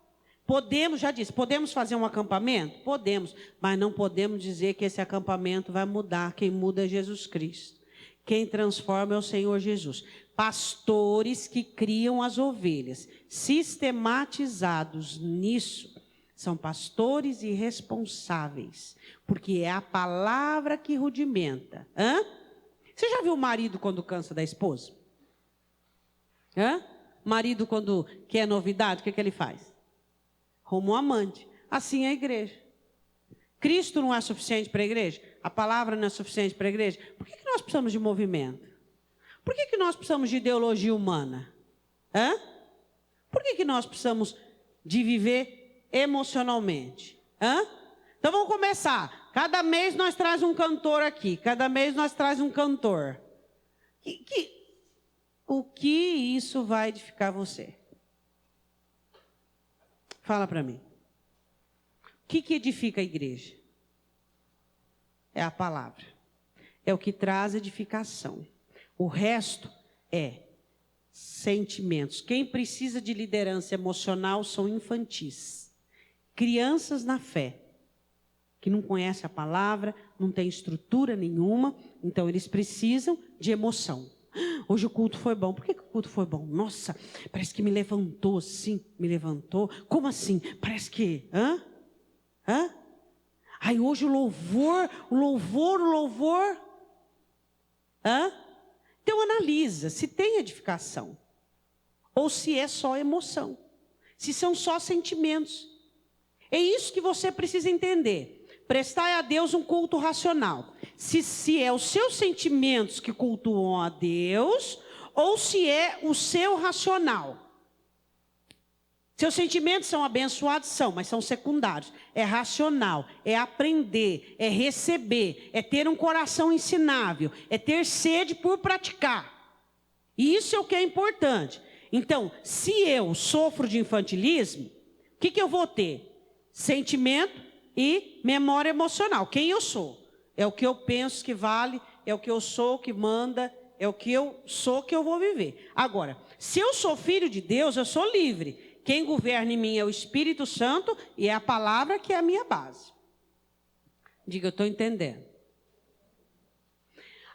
Podemos, já disse, podemos fazer um acampamento? Podemos. Mas não podemos dizer que esse acampamento vai mudar. Quem muda é Jesus Cristo. Quem transforma é o Senhor Jesus. Pastores que criam as ovelhas, sistematizados nisso, são pastores irresponsáveis, porque é a palavra que rudimenta. Hã? Você já viu o marido quando cansa da esposa? Hã? Marido quando quer novidade, o que ele faz? Arruma um amante. Assim é a igreja. Cristo não é suficiente para a igreja? A palavra não é suficiente para a igreja? Por que nós precisamos de movimento? Por que nós precisamos de ideologia humana? Hã? Por que nós precisamos de viver emocionalmente? Hã? Então vamos começar. Cada mês nós traz um cantor aqui. Cada mês nós traz um cantor. O que isso vai edificar você? Fala para mim. O que edifica a igreja? É a palavra. É o que traz edificação. O resto é sentimentos. Quem precisa de liderança emocional são infantis. Crianças na fé, que não conhecem a palavra, não tem estrutura nenhuma, então eles precisam de emoção. Hoje o culto foi bom. Por que o culto foi bom? Nossa, parece que me levantou assim, me levantou. Como assim? Parece que... Hã? Aí hoje o louvor. Hã? Então analisa se tem edificação. Ou se é só emoção. Se são só sentimentos. É isso que você precisa entender. Prestai a Deus um culto racional. Se é os seus sentimentos que cultuam a Deus, ou se é o seu racional. Seus sentimentos são abençoados? São, mas são secundários. É racional, é aprender, é receber, é ter um coração ensinável, é ter sede por praticar. E isso é o que é importante. Então, se eu sofro de infantilismo, o que eu vou ter? Sentimento e memória emocional. Quem eu sou? É o que eu penso que vale, é o que eu sou que manda, é o que eu sou que eu vou viver. Agora, se eu sou filho de Deus, eu sou livre. Quem governa em mim é o Espírito Santo e é a palavra que é a minha base. Diga, eu estou entendendo.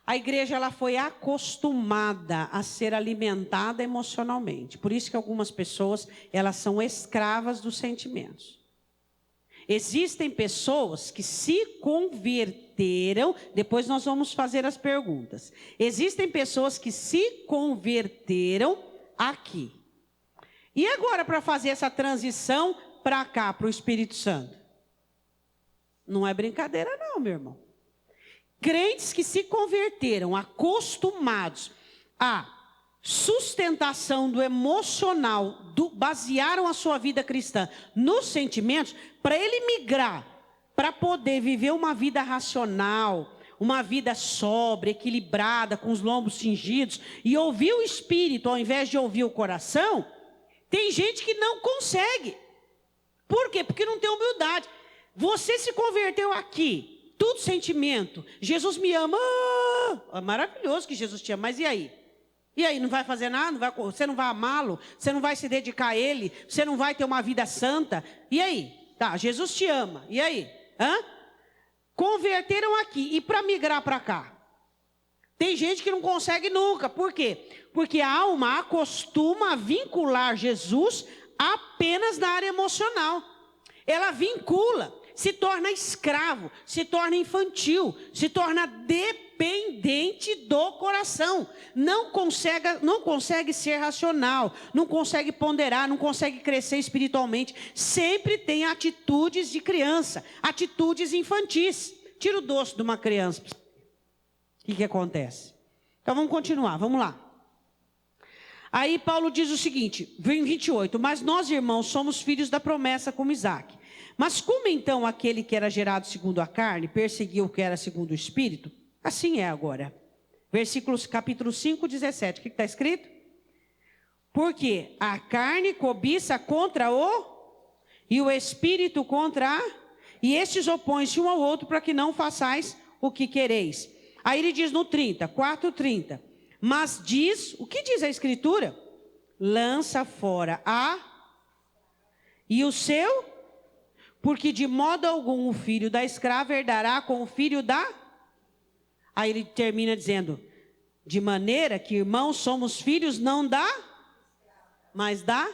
A igreja ela foi acostumada a ser alimentada emocionalmente. Por isso que algumas pessoas elas são escravas dos sentimentos. Existem pessoas que se converteram, depois nós vamos fazer as perguntas. Existem pessoas que se converteram aqui. E agora para fazer essa transição para cá, para o Espírito Santo? Não é brincadeira não, meu irmão. Crentes que se converteram, acostumados à sustentação do emocional, basearam a sua vida cristã nos sentimentos, para ele migrar, para poder viver uma vida racional, uma vida sóbria, equilibrada, com os lombos cingidos, e ouvir o Espírito ao invés de ouvir o coração, tem gente que não consegue. Por quê? Porque não tem humildade. Você se converteu aqui, tudo sentimento. Jesus me ama. É maravilhoso que Jesus te ama, mas e aí? E aí, não vai fazer nada? Você não vai amá-lo? Você não vai se dedicar a ele? Você não vai ter uma vida santa? E aí? Tá, Jesus te ama. E aí? Converteram aqui. E para migrar para cá? Tem gente que não consegue nunca. Por quê? Porque a alma acostuma a vincular Jesus apenas na área emocional. Ela vincula, se torna escravo, se torna infantil, se torna dependente do coração. Não consegue ser racional, não consegue ponderar, não consegue crescer espiritualmente. Sempre tem atitudes de criança, atitudes infantis. Tira o doce de uma criança. O que acontece? Então vamos continuar, vamos lá. Aí Paulo diz o seguinte, 28, mas nós, irmãos, somos filhos da promessa como Isaque. Mas como então aquele que era gerado segundo a carne perseguiu o que era segundo o Espírito? Assim é agora. Versículos, capítulo 5, 17. O que está escrito? Porque a carne cobiça contra e o Espírito contra e estes opõem-se um ao outro para que não façais o que quereis. Aí ele diz no 30, 4:30. Mas diz, o que diz a Escritura? Lança fora e o seu, porque de modo algum o filho da escrava herdará com o filho da... Aí ele termina dizendo, de maneira que irmãos somos filhos não da, mas da...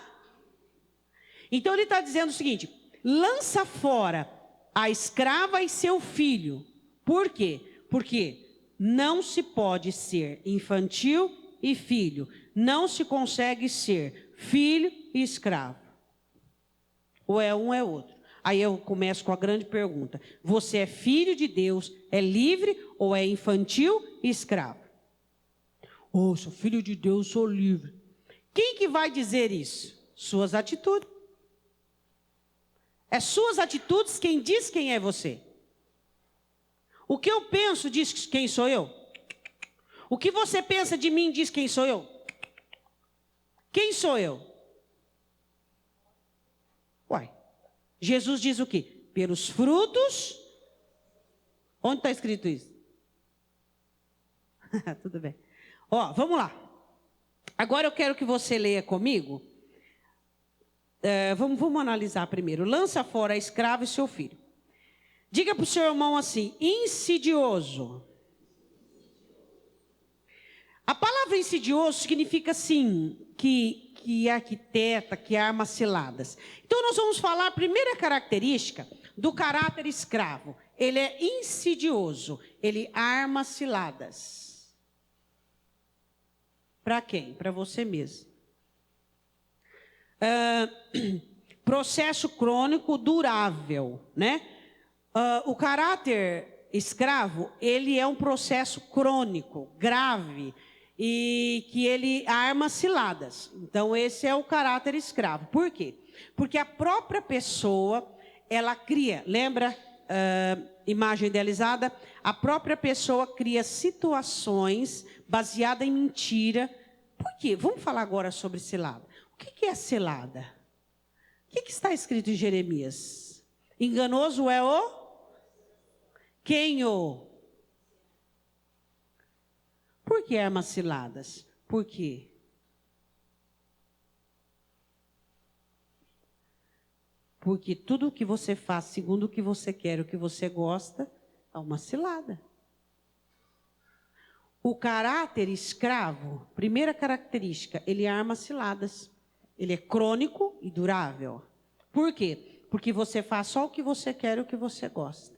Então ele está dizendo o seguinte, lança fora a escrava e seu filho. Por quê? Porque não se pode ser infantil e filho. Não se consegue ser filho e escravo. Ou é um, é outro. Aí eu começo com a grande pergunta. Você é filho de Deus, é livre ou é infantil e escravo? Oh, sou filho de Deus, sou livre. Quem que vai dizer isso? Suas atitudes. É suas atitudes quem diz quem é você. O que eu penso diz quem sou eu. O que você pensa de mim diz quem sou eu. Quem sou eu? Uai, Jesus diz o quê? Pelos frutos. Onde está escrito isso? Tudo bem. Ó, vamos lá. Agora eu quero que você leia comigo. Vamos analisar primeiro. Lança fora a escrava e seu filho. Diga para o seu irmão assim, insidioso. A palavra insidioso significa assim, que arquiteta, que arma ciladas. Então nós vamos falar a primeira característica do caráter escravo. Ele é insidioso, ele arma ciladas. Para quem? Para você mesmo. Processo crônico durável, né? O caráter escravo, ele é um processo crônico, grave, e que ele arma ciladas. Então, esse é o caráter escravo. Por quê? Porque a própria pessoa, ela cria, lembra, imagem idealizada? A própria pessoa cria situações baseadas em mentira. Por quê? Vamos falar agora sobre cilada. O que é cilada? O que está escrito em Jeremias? Enganoso é o... Quem o? Por que armas ciladas? Por quê? Porque tudo o que você faz segundo o que você quer, o que você gosta, é uma cilada. O caráter escravo, primeira característica, ele arma ciladas. Ele é crônico e durável. Por quê? Porque você faz só o que você quer e o que você gosta.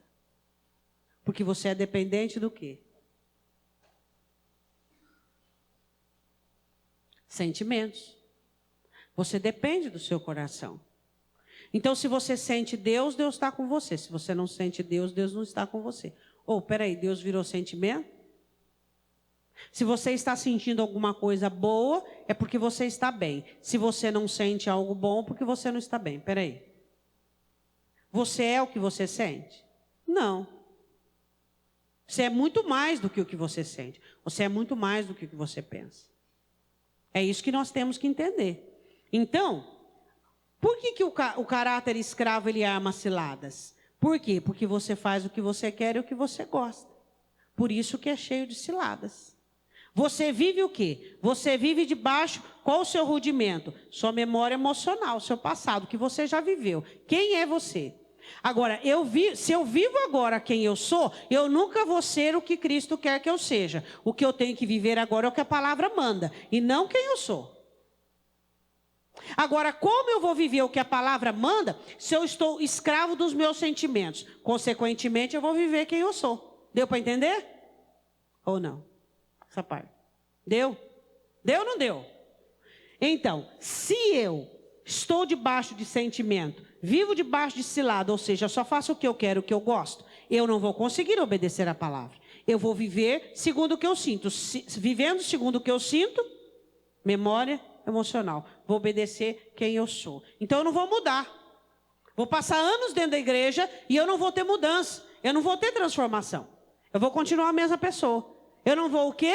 Porque você é dependente do quê? Sentimentos. Você depende do seu coração. Então, se você sente Deus, Deus está com você. Se você não sente Deus, Deus não está com você. Ou, peraí, Deus virou sentimento? Se você está sentindo alguma coisa boa, é porque você está bem. Se você não sente algo bom, é porque você não está bem. Peraí. Você é o que você sente? Não. Você é muito mais do que o que você sente. Você é muito mais do que o que você pensa. É isso que nós temos que entender. Então, por que o caráter escravo ele arma ciladas? Por quê? Porque você faz o que você quer e o que você gosta. Por isso que é cheio de ciladas. Você vive o quê? Você vive debaixo, qual o seu rudimento? Sua memória emocional, seu passado, que você já viveu. Quem é você? Agora, se eu vivo agora quem eu sou, eu nunca vou ser o que Cristo quer que eu seja. O que eu tenho que viver agora é o que a palavra manda, e não quem eu sou. Agora, como eu vou viver o que a palavra manda, se eu estou escravo dos meus sentimentos? Consequentemente, eu vou viver quem eu sou. Deu para entender? Ou não? Essa parte. Deu? Deu ou não deu? Então, se eu estou debaixo de sentimento, vivo debaixo de cilada, ou seja, eu só faço o que eu quero, o que eu gosto, eu não vou conseguir obedecer a palavra. Eu vou viver segundo o que eu sinto. Vivendo segundo o que eu sinto, memória emocional. Vou obedecer quem eu sou. Então eu não vou mudar. Vou passar anos dentro da igreja e eu não vou ter mudança. Eu não vou ter transformação. Eu vou continuar a mesma pessoa. Eu não vou o quê?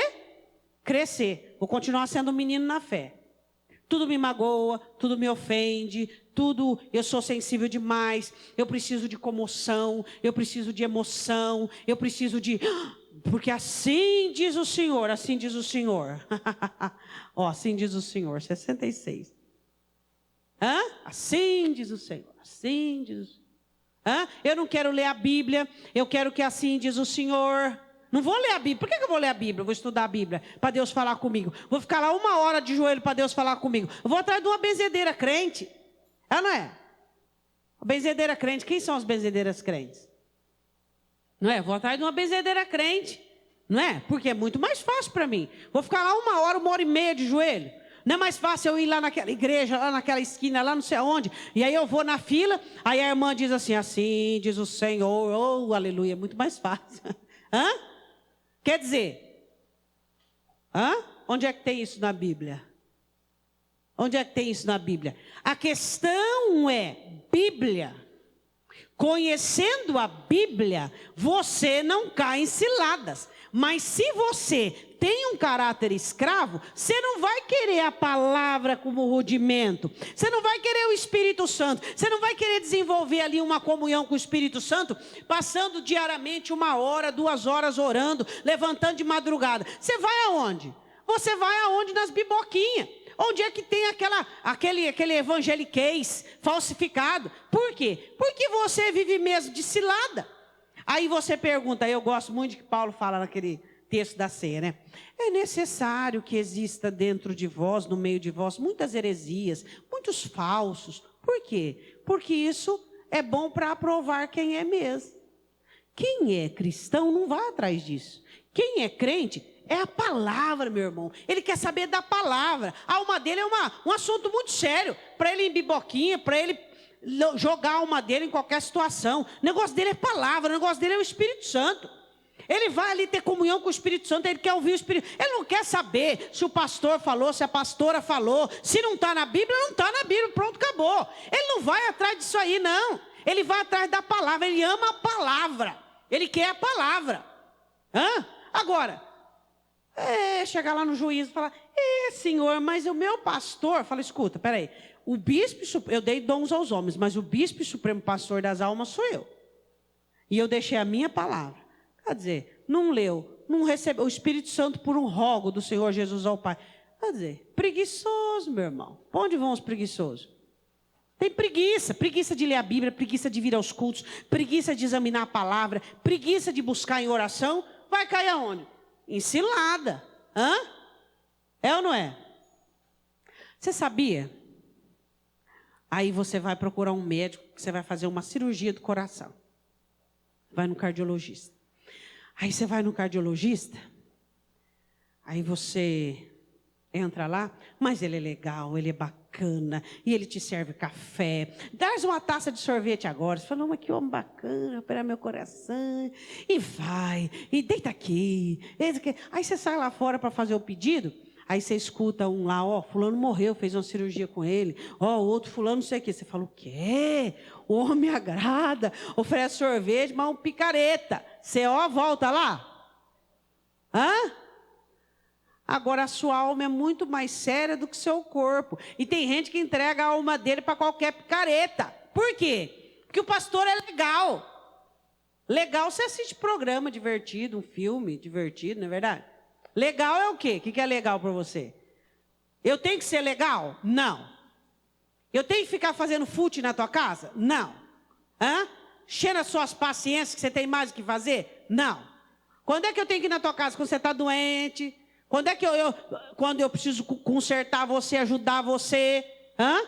Crescer. Vou continuar sendo um menino na fé. Tudo me magoa, tudo me ofende, tudo, eu sou sensível demais, eu preciso de comoção, eu preciso de emoção, eu preciso de... Porque assim diz o Senhor, assim diz o Senhor. Ó, assim diz o Senhor, 66. Hã? Assim diz o Senhor, assim diz o Senhor. Hã? Eu não quero ler a Bíblia, eu quero que assim diz o Senhor. Não vou ler a Bíblia. Por que eu vou ler a Bíblia? Eu vou estudar a Bíblia para Deus falar comigo. Vou ficar lá 1 hora de joelho para Deus falar comigo. Eu vou atrás de uma benzedeira crente. É, não é? A benzedeira crente. Quem são as benzedeiras crentes? Não é? Vou atrás de uma benzedeira crente. Não é? Porque é muito mais fácil para mim. Vou ficar lá 1 hora e meia de joelho. Não é mais fácil eu ir lá naquela igreja, lá naquela esquina, lá não sei aonde. E aí eu vou na fila, aí a irmã diz assim, assim diz o Senhor. Oh, aleluia. É muito mais fácil. Hã? Quer dizer, onde é que tem isso na Bíblia? Onde é que tem isso na Bíblia? A questão é, Bíblia. Conhecendo a Bíblia, você não cai em ciladas. Mas se você tem um caráter escravo, você não vai querer a palavra como rudimento. Você não vai querer o Espírito Santo. Você não vai querer desenvolver ali uma comunhão com o Espírito Santo, passando diariamente 1 hora, 2 horas orando, levantando de madrugada. Você vai aonde? Você vai aonde? Nas biboquinhas. Onde é que tem aquele evangeliquez falsificado? Por quê? Porque você vive mesmo de cilada. Aí você pergunta, eu gosto muito de que Paulo fala naquele texto da ceia, né? É necessário que exista dentro de vós, no meio de vós, muitas heresias, muitos falsos. Por quê? Porque isso é bom para aprovar quem é mesmo. Quem é cristão não vai atrás disso. Quem é crente é a palavra, meu irmão. Ele quer saber da palavra. A alma dele é um assunto muito sério. Para ele ir em biboquinha, para ele jogar a alma dele em qualquer situação. O negócio dele é palavra, o negócio dele é o Espírito Santo. Ele vai ali ter comunhão com o Espírito Santo, ele quer ouvir o Espírito. Ele não quer saber se o pastor falou, se a pastora falou. Se não está na Bíblia, não está na Bíblia, pronto, acabou. Ele não vai atrás disso aí, não. Ele vai atrás da palavra, ele ama a palavra. Ele quer a palavra. Agora, chegar lá no juízo e falar, senhor, mas o meu pastor... Fala, escuta, peraí. O bispo, eu dei dons aos homens, mas o bispo e supremo pastor das almas sou eu. E eu deixei a minha palavra. Quer dizer, não leu, não recebeu o Espírito Santo por um rogo do Senhor Jesus ao Pai. Quer dizer, preguiçoso, meu irmão. Para onde vão os preguiçosos? Tem preguiça, preguiça de ler a Bíblia, preguiça de vir aos cultos, preguiça de examinar a palavra, preguiça de buscar em oração, vai cair aonde? Em cilada. Hã? É ou não é? Você sabia? Aí você vai procurar um médico, que você vai fazer uma cirurgia do coração. Vai no cardiologista. Aí você vai no cardiologista, aí você entra lá, mas ele é legal, ele é bacana, e ele te serve café. Dá uma taça de sorvete agora. Você fala, não, mas que homem bacana, operar meu coração. E vai, e deita aqui. Aí você sai lá fora para fazer o pedido, aí você escuta um lá, ó, fulano morreu, fez uma cirurgia com ele. Ó, o outro fulano não sei o quê. Você fala, o quê? O homem me agrada, oferece sorvete, mas um picareta. Você, ó, volta lá. Hã? Agora, a sua alma é muito mais séria do que seu corpo. E tem gente que entrega a alma dele para qualquer picareta. Por quê? Porque o pastor é legal. Legal, você assiste programa divertido, um filme divertido, não é verdade? Legal é o quê? O que é legal para você? Eu tenho que ser legal? Não. Eu tenho que ficar fazendo fute na tua casa? Não. Hã? Cheira as suas paciências que você tem mais o que fazer? Não. Quando é que eu tenho que ir na tua casa? Quando você está doente? Quando é que quando eu preciso consertar você, ajudar você? Hã?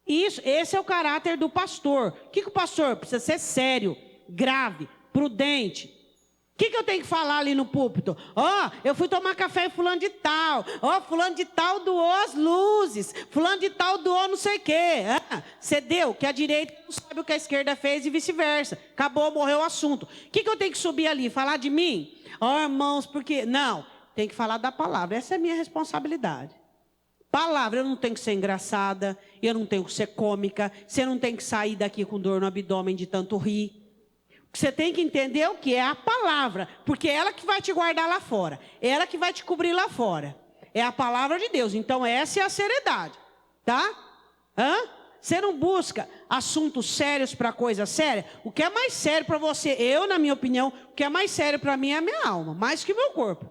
Isso, esse é o caráter do pastor. O que o pastor precisa ser? Sério, grave, prudente. O que eu tenho que falar ali no púlpito? Ó, eu fui tomar café em fulano de tal. Ó, fulano de tal doou as luzes. Fulano de tal doou não sei o quê. Você deu que a direita não sabe o que a esquerda fez e vice-versa. Acabou, morreu o assunto. O que eu tenho que subir ali? Falar de mim? Ó, irmãos, porque... Não, tem que falar da palavra. Essa é a minha responsabilidade. Palavra, eu não tenho que ser engraçada. Eu não tenho que ser cômica. Você não tem que sair daqui com dor no abdômen de tanto rir. Você tem que entender o que é a palavra, porque é ela que vai te guardar lá fora, é ela que vai te cobrir lá fora. É a palavra de Deus, então essa é a seriedade, tá? Você não busca assuntos sérios para coisa séria? O que é mais sério para você, na minha opinião, o que é mais sério para mim é a minha alma, mais que o meu corpo.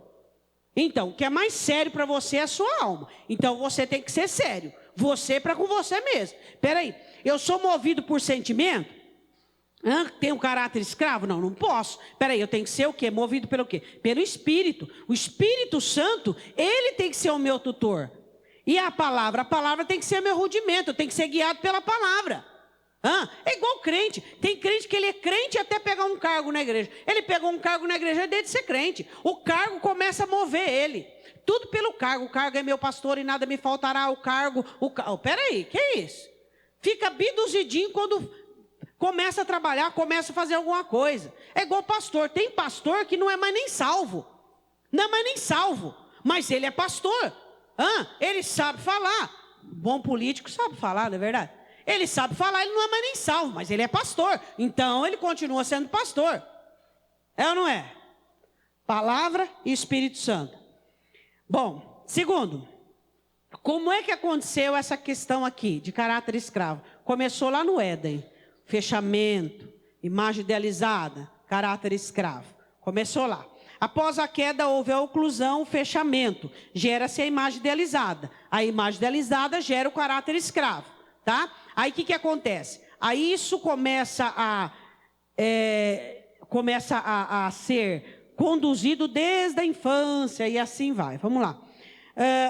Então, o que é mais sério para você é a sua alma. Então, você tem que ser sério, você para com você mesmo. Espera aí, eu sou movido por sentimento? Tem um caráter escravo? Não, não posso. Peraí, eu tenho que ser o quê? Movido pelo quê? Pelo Espírito. O Espírito Santo, ele tem que ser o meu tutor. E a palavra tem que ser meu rudimento, eu tenho que ser guiado pela palavra. É igual crente. Tem crente que ele é crente até pegar um cargo na igreja. Ele pegou um cargo na igreja é desde ser crente. O cargo começa a mover ele. Tudo pelo cargo. O cargo é meu pastor e nada me faltará. Peraí, que é isso? Fica biduzidinho quando... começa a trabalhar, começa a fazer alguma coisa. É igual pastor. Tem pastor que não é mais nem salvo. Não é mais nem salvo. Mas ele é pastor. Ele sabe falar. Bom político sabe falar, não é verdade? Ele sabe falar, ele não é mais nem salvo, mas ele é pastor. Então ele continua sendo pastor. É ou não é? Palavra e Espírito Santo. Bom, segundo, como é que aconteceu essa questão aqui de caráter escravo? Começou lá no Éden. Fechamento, imagem idealizada, caráter escravo. Começou lá. Após a queda houve a oclusão, o fechamento. Gera-se a imagem idealizada. A imagem idealizada gera o caráter escravo. Tá? Aí o que acontece? Aí isso começa a ser conduzido desde a infância e assim vai. Vamos lá.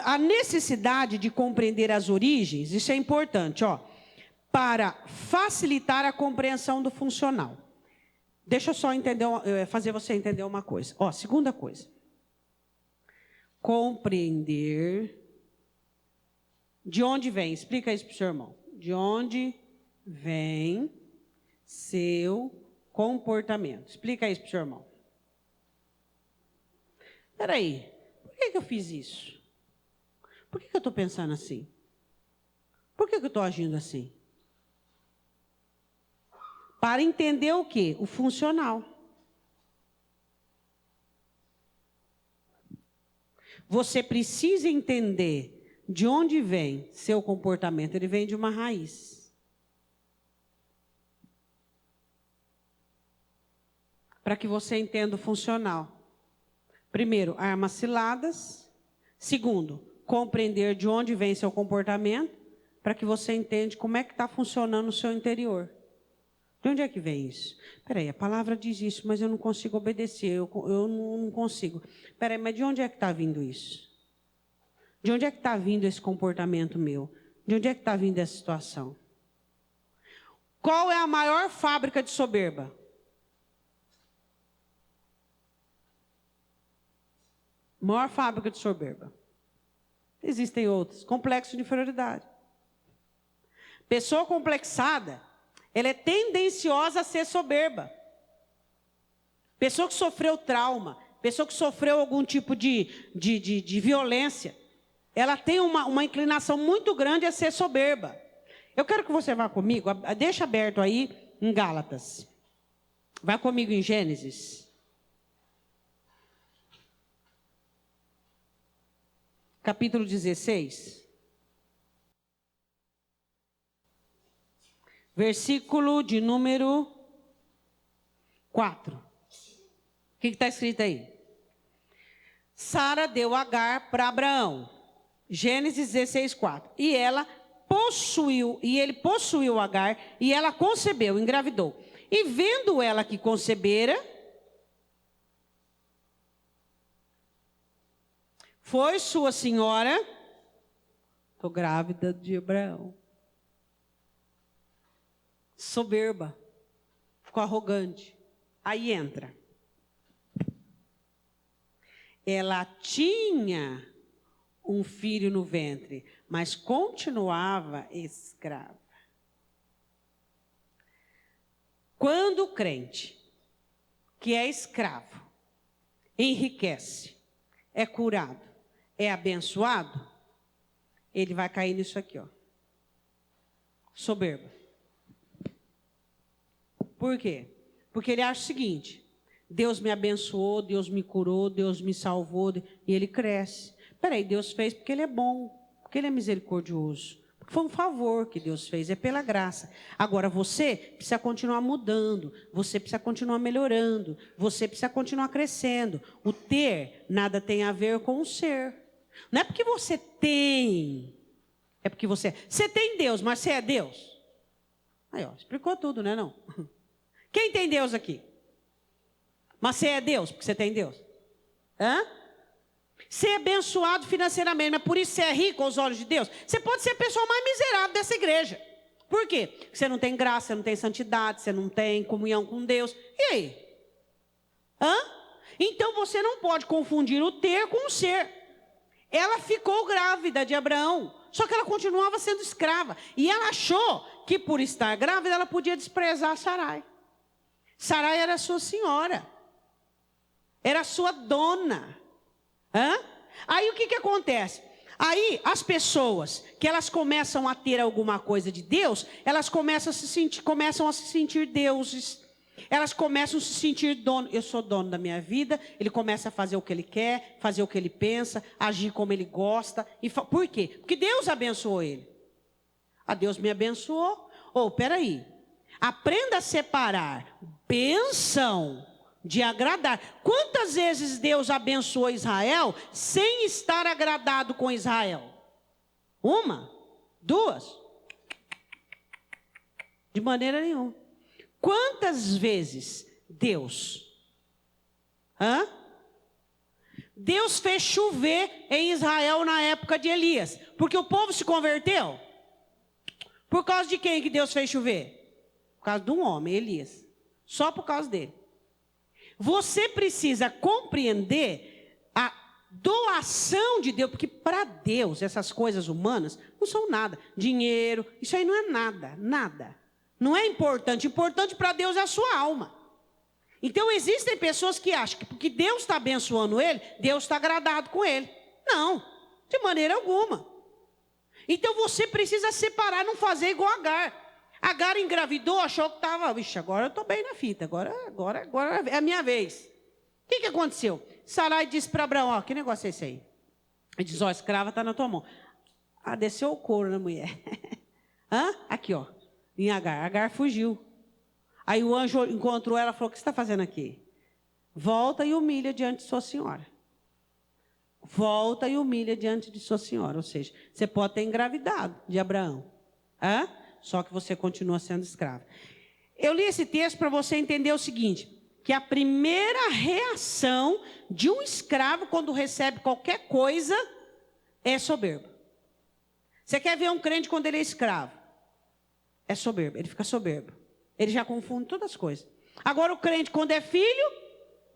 A necessidade de compreender as origens, isso é importante, ó. Para facilitar a compreensão do funcional. Deixa eu só fazer você entender uma coisa. Segunda coisa. Compreender de onde vem. Explica isso para o seu irmão. De onde vem seu comportamento. Explica isso para o seu irmão. Espera aí. Por que eu fiz isso? Por que eu estou pensando assim? Por que eu estou agindo assim? Para entender o quê? O funcional. Você precisa entender de onde vem seu comportamento. Ele vem de uma raiz. Para que você entenda o funcional. Primeiro, armas ciladas. Segundo, compreender de onde vem seu comportamento. para que você entenda como é que está funcionando o seu interior. De onde é que vem isso? Peraí, a palavra diz isso, mas eu não consigo obedecer, eu não consigo. Peraí, mas de onde é que está vindo isso? De onde é que está vindo esse comportamento meu? De onde é que está vindo essa situação? Qual é a maior fábrica de soberba? Maior fábrica de soberba. Existem outras. Complexo de inferioridade. Pessoa complexada, ela é tendenciosa a ser soberba. Pessoa que sofreu trauma, pessoa que sofreu algum tipo de violência, ela tem uma inclinação muito grande a ser soberba. Eu quero que você vá comigo, deixa aberto aí em Gálatas. Vai comigo em Gênesis. Capítulo 16. Versículo de número 4. O que está escrito aí? Sara deu Agar para Abraão. Gênesis 16, 4. E ele possuiu Agar, e ela concebeu, engravidou. E vendo ela que concebera, foi sua senhora, estou grávida de Abraão. Soberba, ficou arrogante. Aí entra. Ela tinha um filho no ventre, mas continuava escrava. Quando o crente, que é escravo, enriquece, é curado, é abençoado, ele vai cair nisso aqui, ó. Soberba. Por quê? Porque ele acha o seguinte: Deus me abençoou, Deus me curou, Deus me salvou, e ele cresce. Peraí, Deus fez porque ele é bom, porque ele é misericordioso. Porque foi um favor que Deus fez, é pela graça. Agora você precisa continuar mudando, você precisa continuar melhorando, você precisa continuar crescendo. O ter nada tem a ver com o ser. Não é porque você tem, é porque você tem Deus, mas você é Deus. Aí, ó, explicou tudo, né, não? Quem tem Deus aqui? Mas você é Deus, porque você tem Deus. Hã? Ser abençoado financeiramente, mas por isso você é rico aos olhos de Deus. Você pode ser a pessoa mais miserável dessa igreja. Por quê? Porque você não tem graça, você não tem santidade, você não tem comunhão com Deus. E aí? Hã? Então você não pode confundir o ter com o ser. Ela ficou grávida de Abraão, só que ela continuava sendo escrava. E ela achou que por estar grávida ela podia desprezar Sarai. Sarai era sua senhora, era sua dona. Hã? Aí o que acontece? Aí as pessoas que elas começam a ter alguma coisa de Deus, elas começam a se sentir deuses. Elas começam a se sentir dono. Eu sou dono da minha vida. Ele começa a fazer o que ele quer, fazer o que ele pensa, agir como ele gosta. Por quê? Porque Deus abençoou ele. A Deus me abençoou. Peraí. Aprenda a separar bênção de agradar. Quantas vezes Deus abençoou Israel sem estar agradado com Israel? Uma? Duas? De maneira nenhuma. Quantas vezes Deus Deus fez chover em Israel na época de Elias? Porque o povo se converteu? Por causa de quem que Deus fez chover? Por causa de um homem, Elias. Só por causa dele. Você precisa compreender a doação de Deus, porque para Deus essas coisas humanas não são nada. Dinheiro, isso aí não é nada, nada. Não é importante. Importante para Deus é a sua alma. Então existem pessoas que acham que porque Deus está abençoando ele, Deus está agradado com ele. Não, de maneira alguma. Então você precisa separar, não fazer igual Agar. Agar engravidou, achou que estava, vixe, agora eu estou bem na fita, agora é a minha vez. O que aconteceu? Sarai disse para Abraão, ó, que negócio é esse aí? Ele diz, ó, a escrava está na tua mão. Desceu o couro na mulher. Aqui, ó, em Agar. Agar fugiu. Aí o anjo encontrou ela e falou, o que você está fazendo aqui? Volta e humilha diante de sua senhora. Volta e humilha diante de sua senhora. Ou seja, você pode ter engravidado de Abraão. Só que você continua sendo escravo. Eu li esse texto para você entender o seguinte, que a primeira reação de um escravo quando recebe qualquer coisa é soberba. Você quer ver um crente quando ele é escravo? É soberbo, ele fica soberbo. Ele já confunde todas as coisas. Agora o crente quando é filho,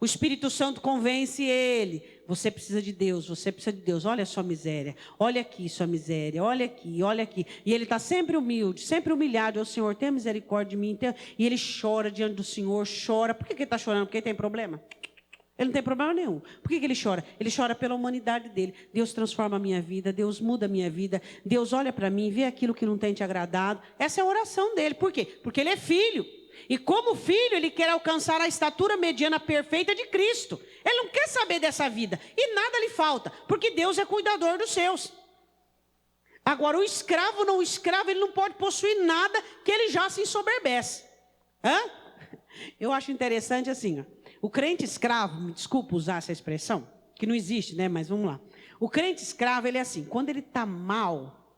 o Espírito Santo convence ele. Você precisa de Deus, você precisa de Deus. Olha a sua miséria, olha aqui sua miséria, olha aqui, olha aqui. E ele está sempre humilde, sempre humilhado. O Senhor, tenha misericórdia de mim. E ele chora diante do Senhor, chora. Por que ele está chorando? Porque ele tem problema? Ele não tem problema nenhum. Por que ele chora? Ele chora pela humanidade dele. Deus transforma a minha vida, Deus muda a minha vida. Deus olha para mim, vê aquilo que não tem te agradado. Essa é a oração dele. Por quê? Porque ele é filho. E como filho, ele quer alcançar a estatura mediana perfeita de Cristo. Ele não quer saber dessa vida. E nada lhe falta, porque Deus é cuidador dos seus. Agora, o escravo, ele não pode possuir nada que ele já se ensoberbece. Eu acho interessante assim, o crente escravo, me desculpa usar essa expressão, que não existe, né? Mas vamos lá. O crente escravo, ele é assim, quando ele está mal,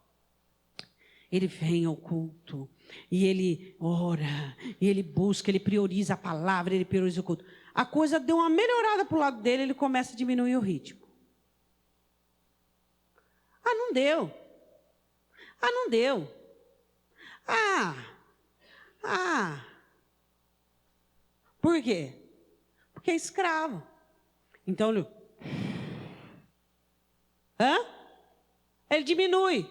ele vem ao culto. E ele ora, e ele busca, ele prioriza a palavra, ele prioriza o culto. A coisa deu uma melhorada para o lado dele, ele começa a diminuir o ritmo. Não deu. Não deu. Por quê? Porque é escravo. Então, ele diminui.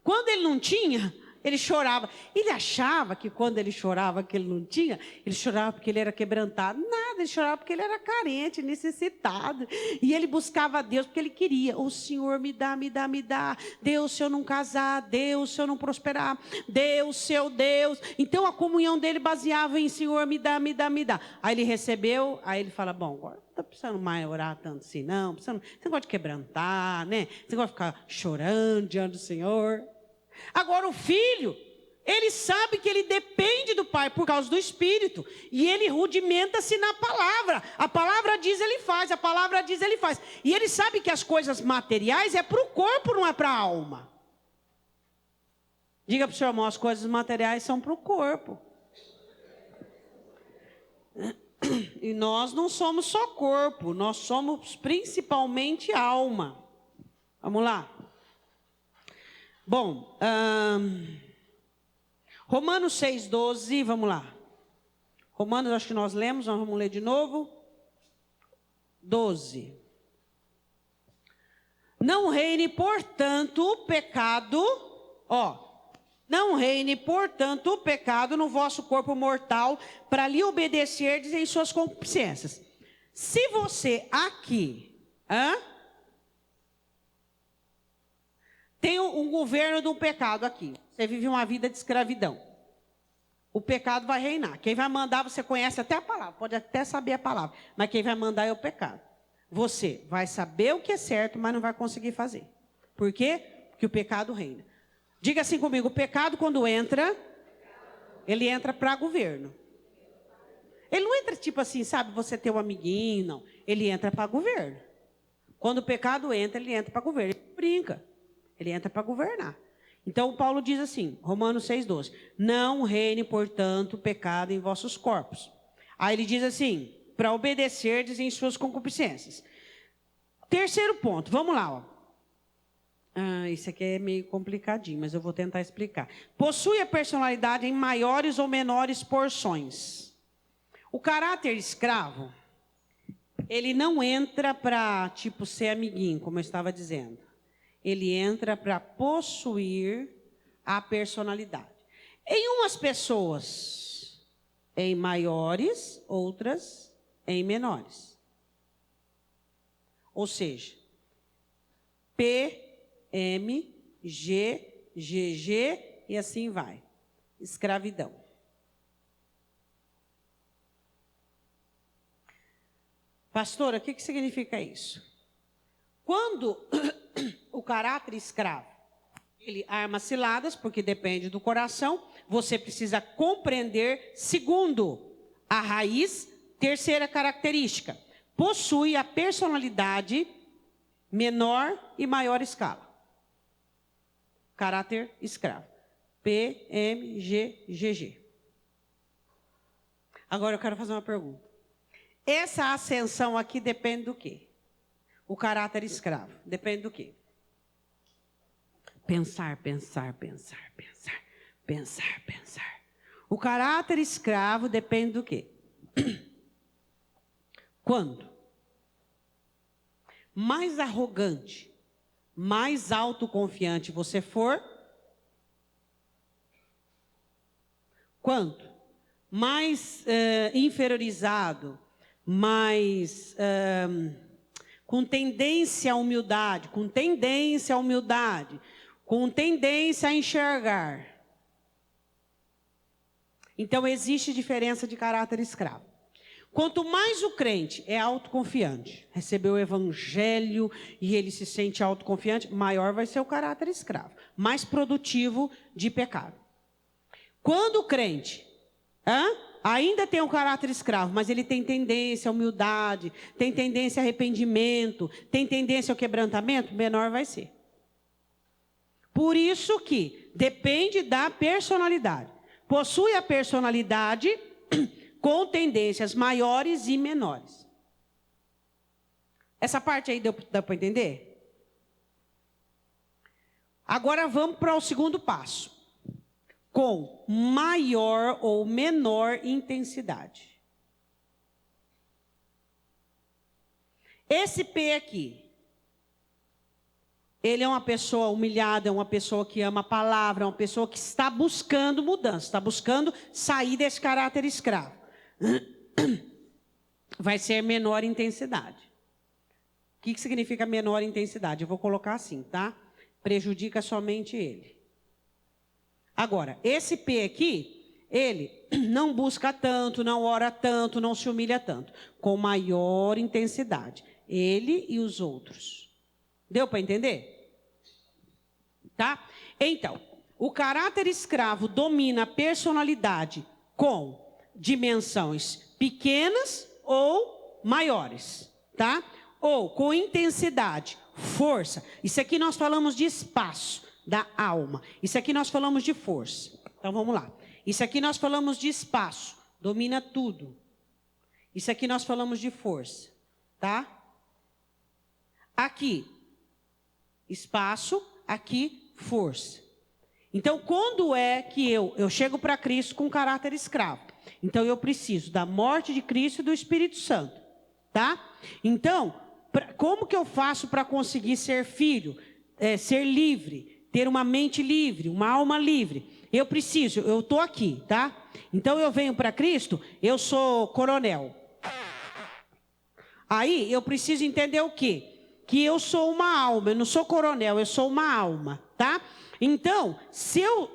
Quando ele não tinha, ele chorava. Ele achava que quando ele chorava que ele não tinha, ele chorava porque ele era quebrantado. Nada, ele chorava porque ele era carente, necessitado. E ele buscava a Deus porque ele queria. O Senhor me dá, me dá, me dá. Deus, se eu não casar. Deus, se eu não prosperar. Deus, seu Deus. Então a comunhão dele baseava em Senhor, me dá, me dá, me dá. Aí ele recebeu, aí ele fala, bom, agora não estou precisando mais orar tanto assim, não. Você não gosta de quebrantar, né? Você gosta de ficar chorando diante do Senhor. Agora o filho, ele sabe que ele depende do pai por causa do Espírito. E ele rudimenta-se na palavra. A palavra diz, ele faz. A palavra diz, ele faz. E ele sabe que as coisas materiais é para o corpo, não é para a alma. Diga para o seu irmão, as coisas materiais são para o corpo. E nós não somos só corpo, nós somos principalmente alma. Vamos lá. Bom, Romanos 6,12, vamos lá. Romanos, acho que nós lemos, nós vamos ler de novo. 12. Não reine, portanto, o pecado, não reine, portanto, o pecado no vosso corpo mortal, para lhe obedecerdes em suas concupiscências. Se você aqui, tem um governo de um pecado aqui. Você vive uma vida de escravidão. O pecado vai reinar. Quem vai mandar, você conhece até a palavra. Pode até saber a palavra. Mas quem vai mandar é o pecado. Você vai saber o que é certo, mas não vai conseguir fazer. Por quê? Porque o pecado reina. Diga assim comigo. O pecado quando entra, ele entra para governo. Ele não entra tipo assim, sabe, você ter um amiguinho, não. Ele entra para governo. Quando o pecado entra, ele entra para governo. Ele brinca. Ele entra para governar. Então, Paulo diz assim, Romanos 6,12. Não reine, portanto, o pecado em vossos corpos. Aí ele diz assim, para obedecerdes em suas concupiscências. Terceiro ponto, vamos lá. Isso aqui é meio complicadinho, mas eu vou tentar explicar. Possui a personalidade em maiores ou menores porções. O caráter escravo, ele não entra para, tipo, ser amiguinho, como eu estava dizendo. Ele entra para possuir a personalidade. Em umas pessoas, em maiores, outras em menores. Ou seja, P, M, G, GG e assim vai. Escravidão. Pastora, o que significa isso? Quando o caráter escravo, ele arma ciladas, porque depende do coração, você precisa compreender, segundo, a raiz, terceira característica, possui a personalidade menor e maior escala. Caráter escravo. PMGGG. Agora eu quero fazer uma pergunta. Essa ascensão aqui depende do quê? O caráter escravo. Depende do quê? Pensar, pensar, pensar, pensar, pensar, pensar. O caráter escravo depende do quê? Quando mais arrogante, mais autoconfiante você for, quanto mais inferiorizado, mais com tendência à humildade, com tendência a enxergar. Então, existe diferença de caráter escravo. Quanto mais o crente é autoconfiante, recebeu o evangelho e ele se sente autoconfiante, maior vai ser o caráter escravo, mais produtivo de pecado. Quando o crente ainda tem um caráter escravo, mas ele tem tendência à humildade, tem tendência a arrependimento, tem tendência ao quebrantamento, menor vai ser. Por isso que depende da personalidade. Possui a personalidade com tendências maiores e menores. Essa parte aí dá para entender? Agora vamos para o segundo passo. Com maior ou menor intensidade. Esse P aqui, ele é uma pessoa humilhada, é uma pessoa que ama a palavra, é uma pessoa que está buscando mudança, está buscando sair desse caráter escravo. Vai ser menor intensidade. O que significa menor intensidade? Eu vou colocar assim, tá? Prejudica somente ele. Agora, esse P aqui, ele não busca tanto, não ora tanto, não se humilha tanto. Com maior intensidade. Ele e os outros. Deu para entender? Tá? Então, o caráter escravo domina a personalidade com dimensões pequenas ou maiores, tá? Ou com intensidade, força. Isso aqui nós falamos de espaço da alma. Isso aqui nós falamos de força. Então vamos lá. Isso aqui nós falamos de espaço, domina tudo. Isso aqui nós falamos de força, tá? Aqui, espaço, aqui, força. Então, quando é que eu chego para Cristo com caráter escravo? Então, eu preciso da morte de Cristo e do Espírito Santo, tá? Então, como que eu faço para conseguir ser filho, ser livre, ter uma mente livre, uma alma livre? Eu estou aqui, tá? Então, eu venho para Cristo, eu sou coronel. Aí, eu preciso entender o quê? Que eu sou uma alma, eu não sou coronel, eu sou uma alma, tá? Então, se eu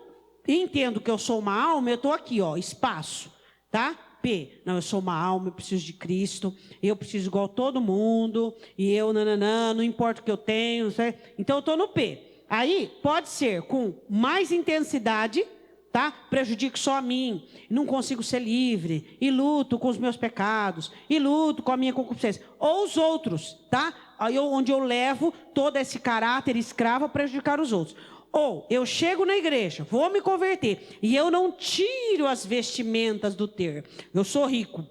entendo que eu sou uma alma, eu estou aqui, ó, espaço, tá? P, não, eu sou uma alma, eu preciso de Cristo, eu preciso igual todo mundo, e eu, não importa o que eu tenho, certo? Então eu estou no P. Aí, pode ser com mais intensidade, tá? Prejudico só a mim, não consigo ser livre, e luto com os meus pecados, e luto com a minha concupiscência. Ou os outros, tá? Aí onde eu levo todo esse caráter escravo a prejudicar os outros. Ou eu chego na igreja, vou me converter, e eu não tiro as vestimentas do ter. Eu sou rico.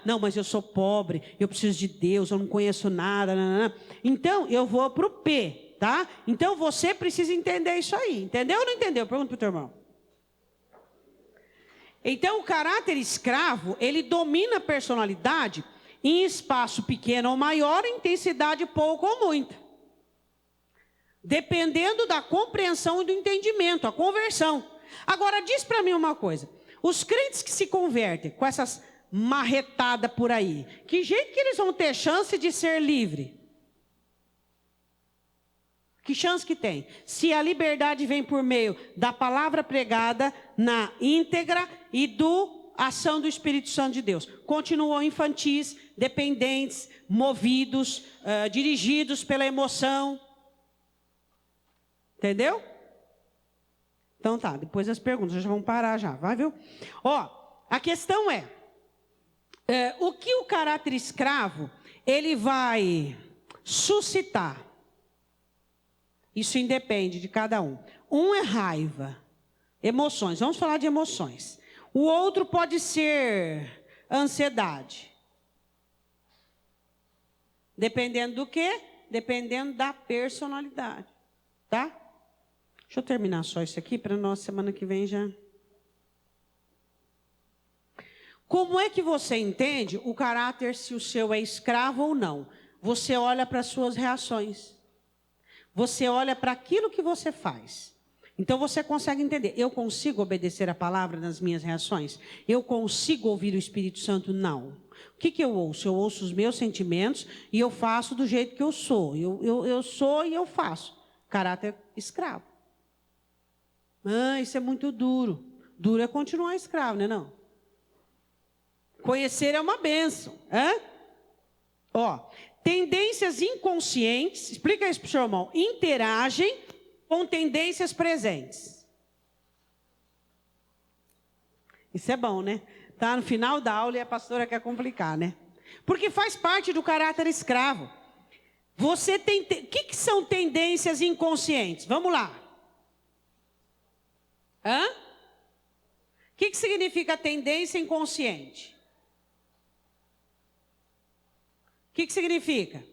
Não, mas eu sou pobre, eu preciso de Deus, eu não conheço nada. Então, eu vou para o P, tá? Então, você precisa entender isso aí. Entendeu ou não entendeu? Pergunta para o teu irmão. Então, o caráter escravo, ele domina a personalidade em espaço pequeno ou maior, intensidade pouco ou muita. Dependendo da compreensão e do entendimento, a conversão. Agora, diz para mim uma coisa. Os crentes que se convertem com essas marretadas por aí, que jeito que eles vão ter chance de ser livre? Que chance que tem? Se a liberdade vem por meio da palavra pregada na íntegra e do ação do Espírito Santo de Deus. Continuam infantis, dependentes, movidos, dirigidos pela emoção. Entendeu? Então tá, depois as perguntas, já vamos parar já, vai, viu? Ó, a questão é, o que o caráter escravo, ele vai suscitar? Isso independe de cada um. Um é raiva, Emoções, vamos falar de emoções. O outro pode ser ansiedade. Dependendo do quê? Dependendo da personalidade, tá? Deixa eu terminar só isso aqui para nós semana que vem já. Como é que você entende o caráter, se o seu é escravo ou não? Você olha para as suas reações. Você olha para aquilo que você faz. Então você consegue entender. Eu consigo obedecer a palavra nas minhas reações? Eu consigo ouvir o Espírito Santo? Não. O que eu ouço? Eu ouço os meus sentimentos e eu faço do jeito que eu sou. Eu sou e eu faço. Caráter escravo. Isso é muito duro. Duro é continuar escravo, não é não? Conhecer é uma bênção. Tendências inconscientes, explica isso para o seu irmão, interagem com tendências presentes. Isso é bom, né? Tá no final da aula e a pastora quer complicar, né? Porque faz parte do caráter escravo. Você tem... O que são tendências inconscientes? Vamos lá. O que significa tendência inconsciente? O que significa?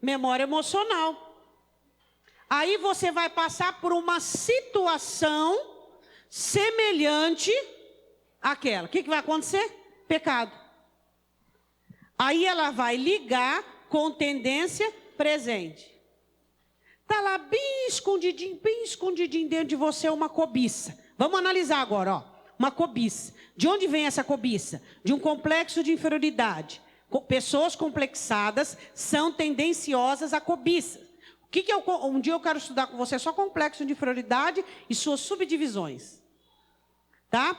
Memória emocional. Aí você vai passar por uma situação semelhante àquela. O que vai acontecer? Pecado. Aí ela vai ligar com tendência presente. Está lá bem escondidinho dentro de você uma cobiça. Vamos analisar agora, uma cobiça. De onde vem essa cobiça? De um complexo de inferioridade. Pessoas complexadas são tendenciosas à cobiça. Um dia eu quero estudar com você só complexo de inferioridade e suas subdivisões. Tá?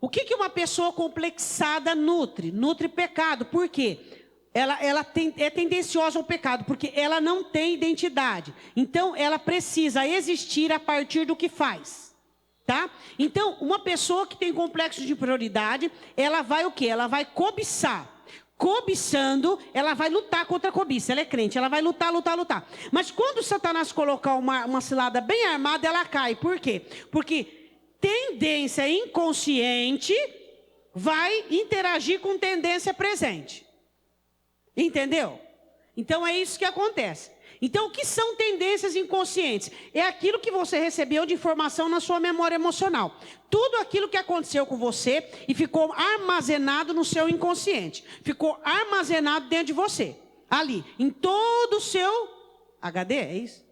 O que uma pessoa complexada nutre? Nutre pecado. Por quê? Ela é tendenciosa ao pecado, porque ela não tem identidade. Então, ela precisa existir a partir do que faz. Tá? Então, uma pessoa que tem complexo de inferioridade, ela vai o quê? Ela vai cobiçar. Cobiçando, ela vai lutar contra a cobiça. Ela é crente, ela vai lutar. Mas quando Satanás colocar uma cilada bem armada, ela cai. Por quê? Porque tendência inconsciente vai interagir com tendência presente. Entendeu? Então é isso que acontece. Então o que são tendências inconscientes? É aquilo que você recebeu de informação na sua memória emocional. Tudo aquilo que aconteceu com você e ficou armazenado no seu inconsciente. Ficou armazenado dentro de você. Ali, em todo o seu HD, é isso?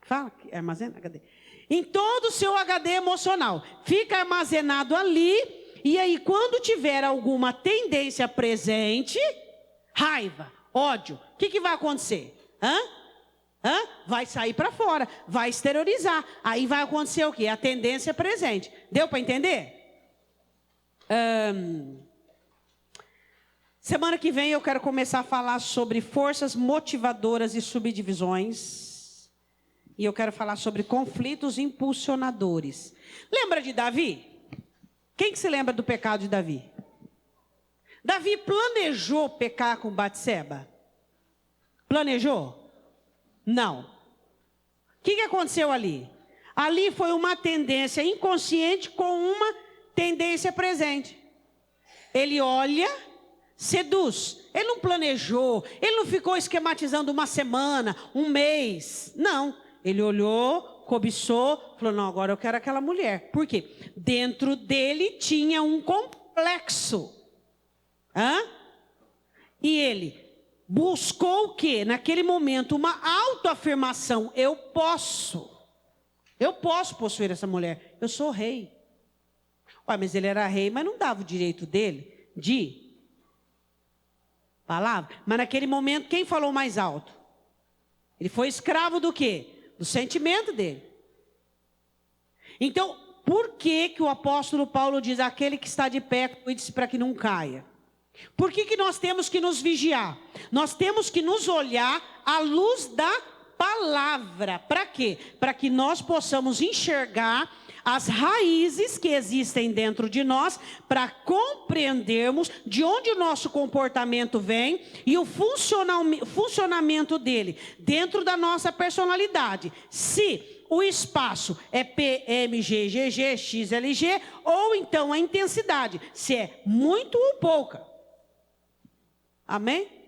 Fala, armazena HD. Em todo o seu HD emocional. Fica armazenado ali. E aí quando tiver alguma tendência presente... Raiva, ódio, o que vai acontecer? Vai sair para fora, vai exteriorizar. Aí vai acontecer o quê? A tendência presente. Deu para entender? Semana que vem eu quero começar a falar sobre forças motivadoras e subdivisões. E eu quero falar sobre conflitos impulsionadores. Lembra de Davi? Quem que se lembra do pecado de Davi? Davi planejou pecar com Batseba? Planejou? Não. O que aconteceu ali? Ali foi uma tendência inconsciente com uma tendência presente. Ele olha, seduz. Ele não planejou, ele não ficou esquematizando uma semana, um mês. Não. Ele olhou, cobiçou, falou, não, agora eu quero aquela mulher. Por quê? Dentro dele tinha um complexo. E ele buscou o quê? Naquele momento, uma autoafirmação. Eu posso possuir essa mulher. Eu sou rei. Mas ele era rei, mas não dava o direito dele de palavra. Mas naquele momento, quem falou mais alto? Ele foi escravo do quê? Do sentimento dele. Então, por que o apóstolo Paulo diz, aquele que está de pé, cuide-se para que não caia? Por que nós temos que nos vigiar? Nós temos que nos olhar à luz da palavra. Para quê? Para que nós possamos enxergar as raízes que existem dentro de nós para compreendermos de onde o nosso comportamento vem e o funcionamento dele dentro da nossa personalidade. Se o espaço é PMGGG, XLG, ou então a intensidade, se é muito ou pouca. Amém?